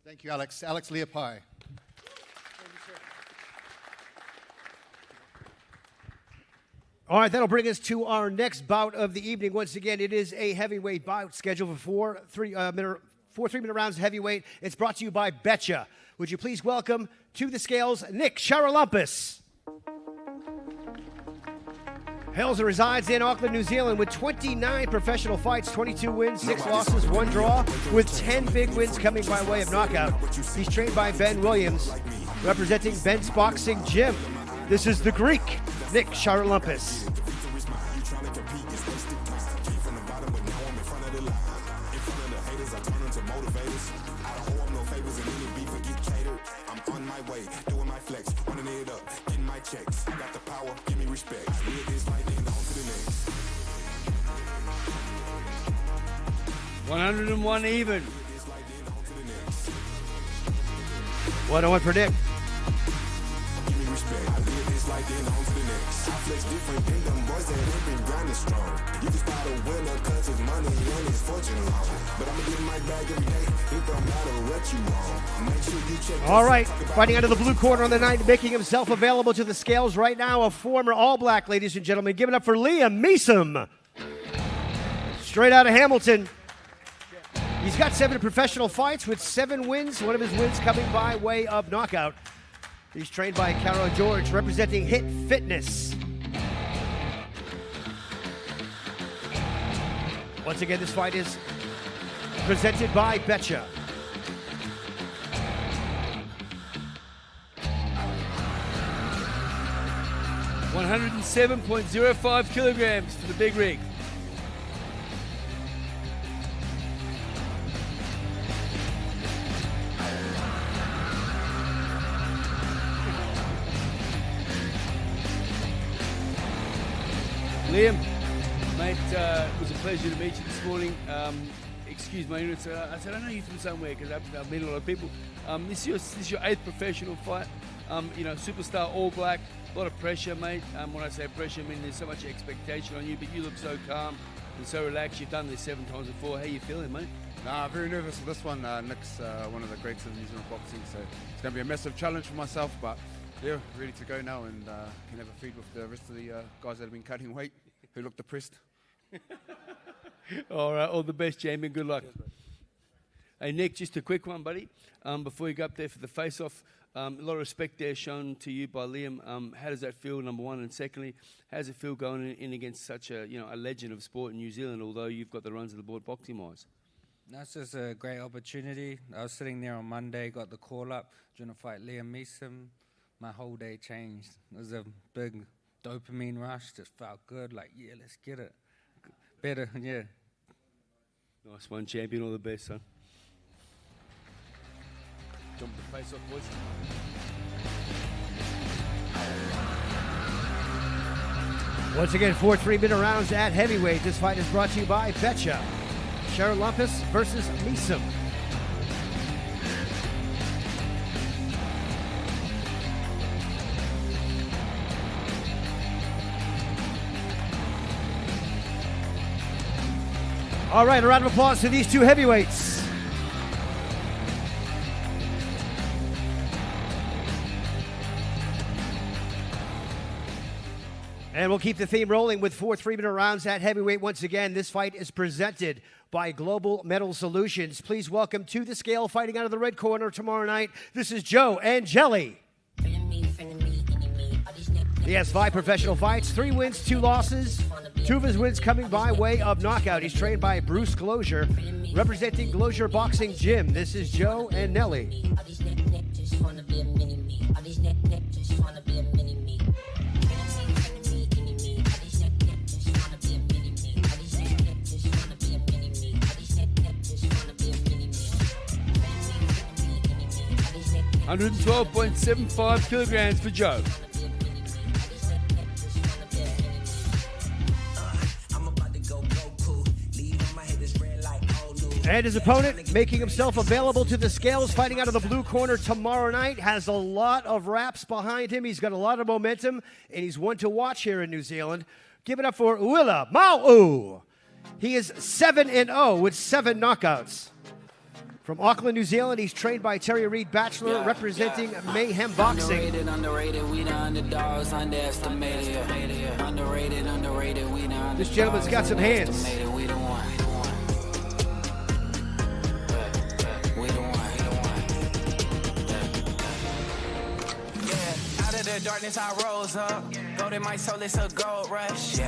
Thank you, Alex. Alex Leopai. All right, that'll bring us to our next bout of the evening. Once again, it is a heavyweight bout scheduled for 4 3-minute rounds of heavyweight. It's brought to you by Betcha. Would you please welcome to the scales Nick Charalumpis. Hails and resides in Auckland, New Zealand with 29 professional fights, 22 wins, 6 losses, 1 draw, with 10 big wins coming by way of knockout. He's trained by Ben Williams, representing Ben's Boxing Gym. This is the Greek, Nick Charalumpis. I'm on my way, doing my flex, running it up, getting my checks. I got the power, give me respect. Live this life and on to the next. 101 even. 101 for Nick. Give me respect. I live this life and on to the next. I flex different than them boys that ain't been grinding strong. You can spot a winner cause his money and his fortune long. But I'ma get my bag every day. It don't matter what you want. Make sure you check. All right, fighting out of the blue corner on the night, making himself available to the scales right now, a former All Black, ladies and gentlemen. Give it up for Liam Meeson. Straight out of Hamilton. He's got 7 professional fights with 7 wins, one of his wins coming by way of knockout. He's trained by Caro George, representing Hit Fitness. Once again, this fight is presented by Betcha. $107.05 kilograms for the big rig. Liam, mate, it was a pleasure to meet you this morning. Excuse my ignorance. I said I know you from somewhere because I've met a lot of people. This is your 8th professional fight. Superstar, All Black, a lot of pressure, mate. When I say pressure, I mean there's so much expectation on you, but you look so calm and so relaxed. You've done this 7 times before. How you feeling, mate? Nah, very nervous for this one. Nick's one of the greats of New Zealand boxing, so it's going to be a massive challenge for myself, but yeah, ready to go now and can have a feed with the rest of the guys that have been cutting weight, who look depressed. All right, all the best, Jamie. Good luck. Hey, Nick, just a quick one, buddy. Before you go up there for the face-off, a lot of respect there shown to you by Liam. How does that feel, number one? And secondly, how does it feel going in against such a legend of sport in New Zealand, although you've got the runs of the board boxing-wise? That's just a great opportunity. I was sitting there on Monday, got the call up, trying to fight Liam Meeson. My whole day changed. It was a big dopamine rush. Just felt good. Like, yeah, let's get it. Better, yeah. Nice one, champion. All the best, son. Jump the face off, boys. Once again, 4 3-minute rounds at heavyweight. This fight is brought to you by Betcha. Sharon Lumpus versus Meesom. All right, a round of applause to these two heavyweights. And we'll keep the theme rolling with 4 3-minute rounds at heavyweight. Once again, this fight is presented by Global Metal Solutions. Please welcome to the scale, fighting out of the red corner tomorrow night. This is Joe and Jelly. He has 5 professional fights, 3 wins, 2 losses. 2 of his wins coming by way of knockout. He's trained by Bruce Glozier, representing Glozier Boxing Gym. This is Joe and Nelly. $112.75 kilograms for Joe. And his opponent, making himself available to the scales, fighting out of the blue corner tomorrow night, has a lot of raps behind him. He's got a lot of momentum, and he's one to watch here in New Zealand. Give it up for Uila Ma'u. He is 7-0 with 7 knockouts. From Auckland, New Zealand, he's trained by Terry Reid Bachelor, representing Mayhem Boxing. Underrated, we the underdogs, underestimated. Underrated, we the underdogs. This gentleman's got some hands. We the one. The darkness I rose up. Gold in my soul, it's a gold rush.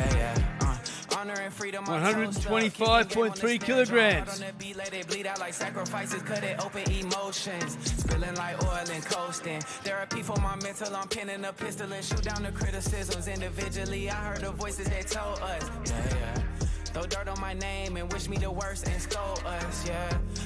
Honor and freedom. 125.3 kilograms. Let it bleed out like sacrifices. Cut it open, emotions spilling like oil and coasting. Therapy for my mental. I'm pinning a pistol and shoot down the criticisms individually. I heard the voices that told us. Throw dirt on my name and wish me the worst and scold us,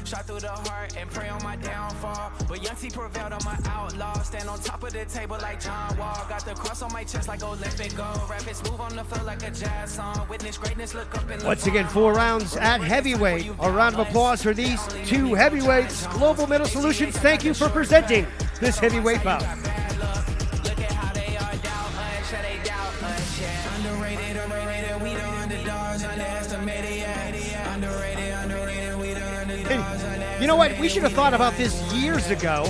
Shot through the heart and pray on my downfall. But Young T prevailed on my outlaw. Stand on top of the table like John Wall. Got the cross on my chest like Olympic gold. Rap it smooth on the floor like a jazz song. Witness greatness, look up and Once again, 4 rounds at heavyweight. A round of applause for these 2 heavyweights. Global Metal Solutions, thank you for presenting this heavyweight bout. Look at how they are doubt us, they doubt us, Underrated, we the underdogs, underestimated, Underrated, we the underdogs. You know what? We should have thought about this years ago.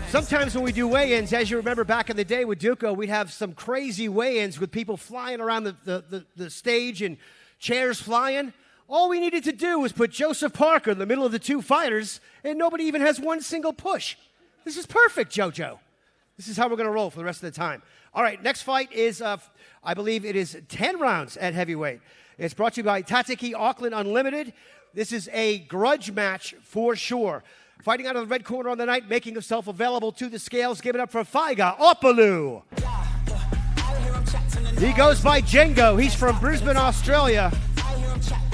Sometimes when we do weigh-ins, as you remember back in the day with Duco, we'd have some crazy weigh-ins with people flying around the stage and chairs flying. All we needed to do was put Joseph Parker in the middle of the 2 fighters, and nobody even has one single push. This is perfect, JoJo. This is how we're going to roll for the rest of the time. All right, next fight is, I believe it is 10 rounds at heavyweight. It's brought to you by Tateki Auckland Unlimited. This is a grudge match for sure. Fighting out of the red corner on the night, making himself available to the scales. Give it up for Faiga Opalu. He goes by Django. He's from Brisbane, Australia.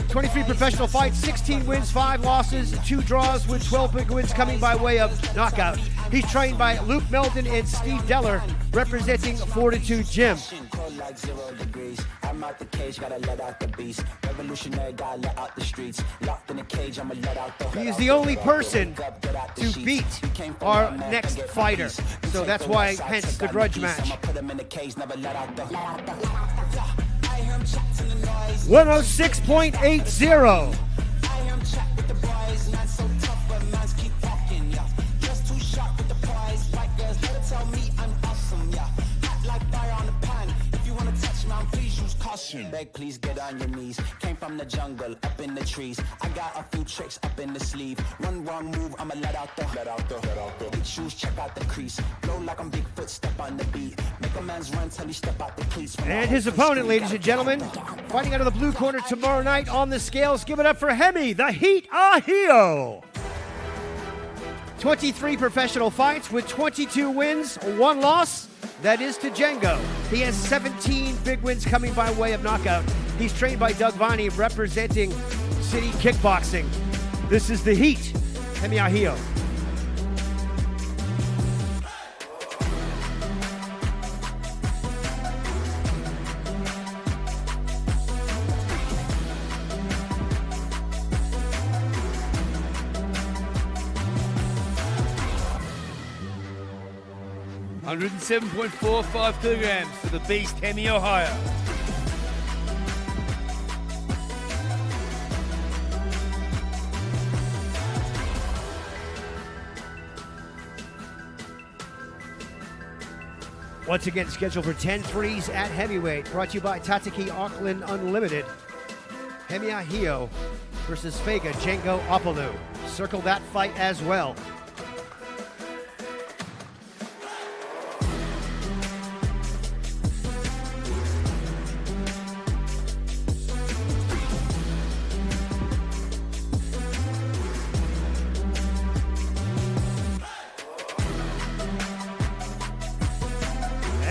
23 professional fights, 16 wins, 5 losses, 2 draws with 12 big wins coming by way of knockout. He's trained by Luke Meldon and Steve Deller, representing Fortitude Gym. I'm out the cage, gotta let out the beast. Revolutionary, gotta let out the streets. Locked in the cage, I'ma let out the. He is the only person to beat our next fighter. So that's why, hence, the grudge match. 106.80. Beg, please get on your knees. Came from the jungle, up in the trees. I got a few tricks up in the sleeve. One wrong move, I'ma let out the. Big shoes, check out the crease. Blow like I'm Bigfoot, step on the beat. Make a man's run till he step out the cleats. And his opponent, ladies and gentlemen, fighting out of the blue corner tomorrow night on the scales. Give it up for Hemi, the Heat Ahio. 23 professional fights with 22 wins, 1 loss. That is to Django. He has 17 big wins coming by way of knockout. He's trained by Doug Viney, representing City Kickboxing. This is the Heat, Hemiahio. $107.45 kilograms for the Beast, Hemi, Ohio. Once again, scheduled for 10 threes at heavyweight. Brought to you by Tataki Auckland Unlimited. Hemiahio versus Fega Django Opalu. Circle that fight as well.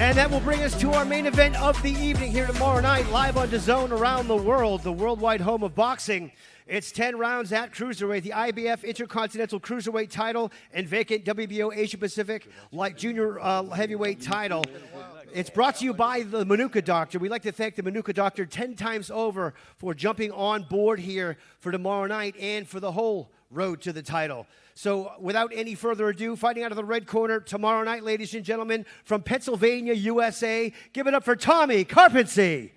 And that will bring us to our main event of the evening here tomorrow night, live on DAZN around the world, the worldwide home of boxing. It's 10 rounds at Cruiserweight, the IBF Intercontinental Cruiserweight title and vacant WBO Asia Pacific Light Junior Heavyweight title. It's brought to you by the MANUKA Doctor. We'd like to thank the MANUKA Doctor 10 times over for jumping on board here for tomorrow night and for the whole road to the title. So without any further ado, fighting out of the red corner tomorrow night, ladies and gentlemen, from Pennsylvania, USA, give it up for Tommy Karpency.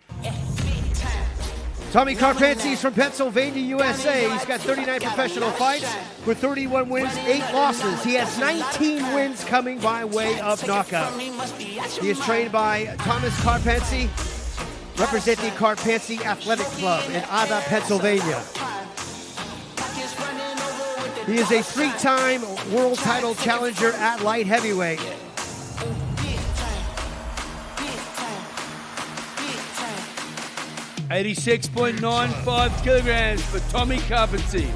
Tommy Karpency is from Pennsylvania, USA. He's got 39 professional fights with 31 wins, 8 losses. He has 19 wins coming by way of knockout. He is trained by Thomas Karpency, representing Karpency Athletic Club in Ada, Pennsylvania. He is a 3-time world title challenger at light heavyweight. $86.95 kilograms for Tommy Karpency.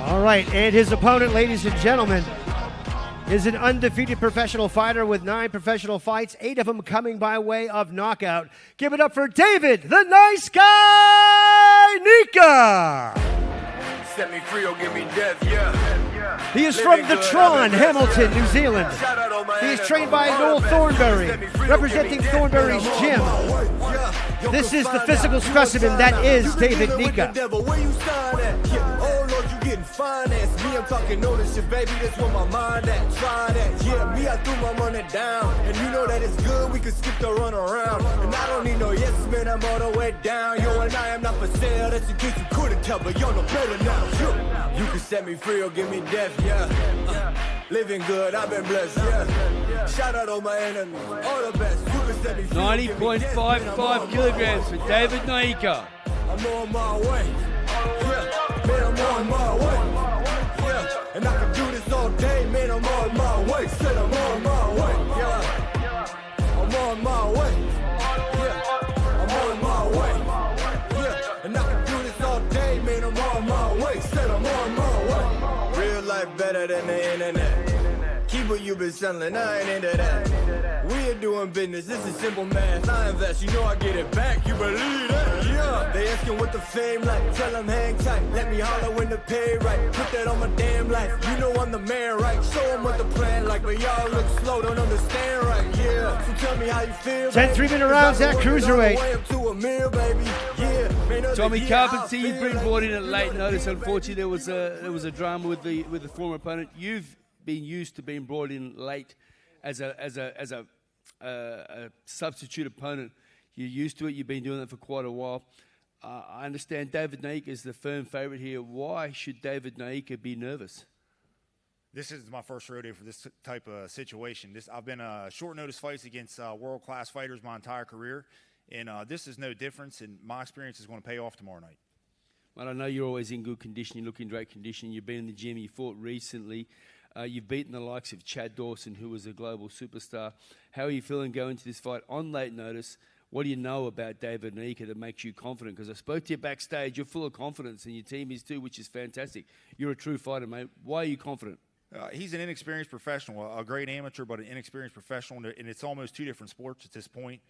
All right, and his opponent, ladies and gentlemen, is an undefeated professional fighter with 9 professional fights, 8 of them coming by way of knockout. Give it up for David, the nice guy, Nyika. Set me free or give me death, yeah. He is from the Tron, Hamilton, New Zealand. He is trained by Noel Thornberry, representing Thornberry's gym. This is the physical specimen that is David Nyika. Oh Lord, you getting finance. Me, I'm talking ownership, baby. That's where my mind at. Try that. Yeah, me, I threw my money down. And you know that it's good, we can skip the run around. And I don't need no yes, man, I'm all the way down. Yo, and I am not for sale. That's in case you couldn't tell, but you're no better now. You can set me free or give me death, yeah. Living good, I've been blessed, yeah. Shout out all my enemies, all the best. You can set me free. 90.55 kilograms for David Nyika. I'm on my way. Yeah, man, I'm on my way. Yeah, and I can do this all day, man. I'm on my way. Said I'm on my way. Yeah, I'm on my way. Yeah, I'm on my way. Yeah, and I can do this all day, man. I'm on my way. Said I'm on my way. Real life better than the internet. Keep what you been selling, I ain't into that. We are doing business, this is simple math. I invest, you know I get it back, you believe that? Yeah, they asking what the fame like. Tell them hang tight, let me holler when the pay right. Put that on my damn life, you know I'm the man, right? Show them what the plan like, but y'all look slow, don't understand, right? Yeah, so tell me how you feel. 10 3-minute rounds at Cruiserweight. Tommy Karpency, you've been brought in at late notice. Unfortunately, there was a drama with the former opponent. You've been used to being brought in late as a substitute opponent. You're used to it. You've been doing that for quite a while. I understand David Nyika is the firm favourite here. Why should David Nyika be nervous? This is my first rodeo for this type of situation. I've been short notice fights against world-class fighters my entire career, and this is no difference, and my experience is going to pay off tomorrow night. Mate, I know you're always in good condition. You look in great condition. You've been in the gym. You fought recently. You've beaten the likes of Chad Dawson, who was a global superstar. How are you feeling going into this fight on late notice? What do you know about David Nyika that makes you confident? Because I spoke to you backstage. You're full of confidence, and your team is too, which is fantastic. You're a true fighter, mate. Why are you confident? He's an inexperienced professional, a great amateur, but an inexperienced professional, and it's almost two different sports at this point.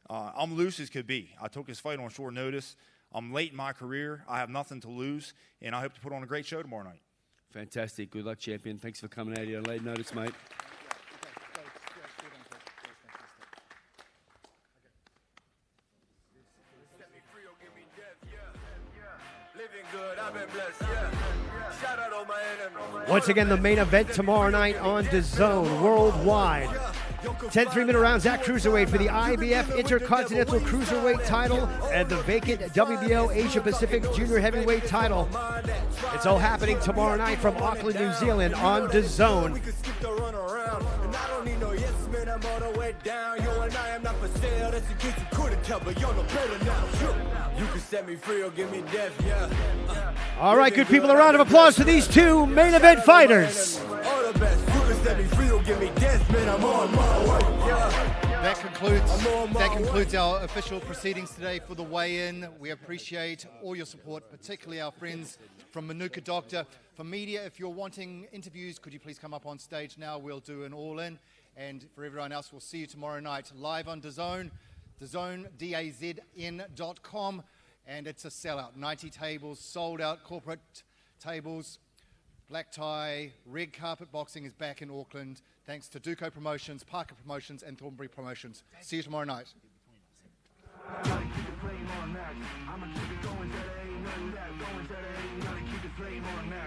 I'm loose as could be. I took his fight on short notice. I'm late in my career. I have nothing to lose, and I hope to put on a great show tomorrow night. Fantastic. Good luck, champion. Thanks for coming out here on late notice, mate. Once again, the main event tomorrow night on DAZN worldwide. 10 3-minute rounds at cruiserweight for the IBF Intercontinental Cruiserweight title and the vacant WBO Asia Pacific Junior Heavyweight title. It's all happening tomorrow night from Auckland, New Zealand on DAZN. All right, good people, a round of applause for these two main event fighters. That concludes our official proceedings today for the weigh-in. We appreciate all your support, particularly our friends from MANUKA Doctor. For media, if you're wanting interviews, could you please come up on stage now? We'll do an all-in. And for everyone else, we'll see you tomorrow night live on DAZN, DAZN.com. And it's a sellout. 90 tables, sold out corporate tables. Black tie, red carpet boxing is back in Auckland, thanks to Duco Promotions, Parker Promotions, and Thornberry Promotions. See you tomorrow night. I'ma keep it going till there ain't none left. Going till there ain't nothing, keep the flame on max.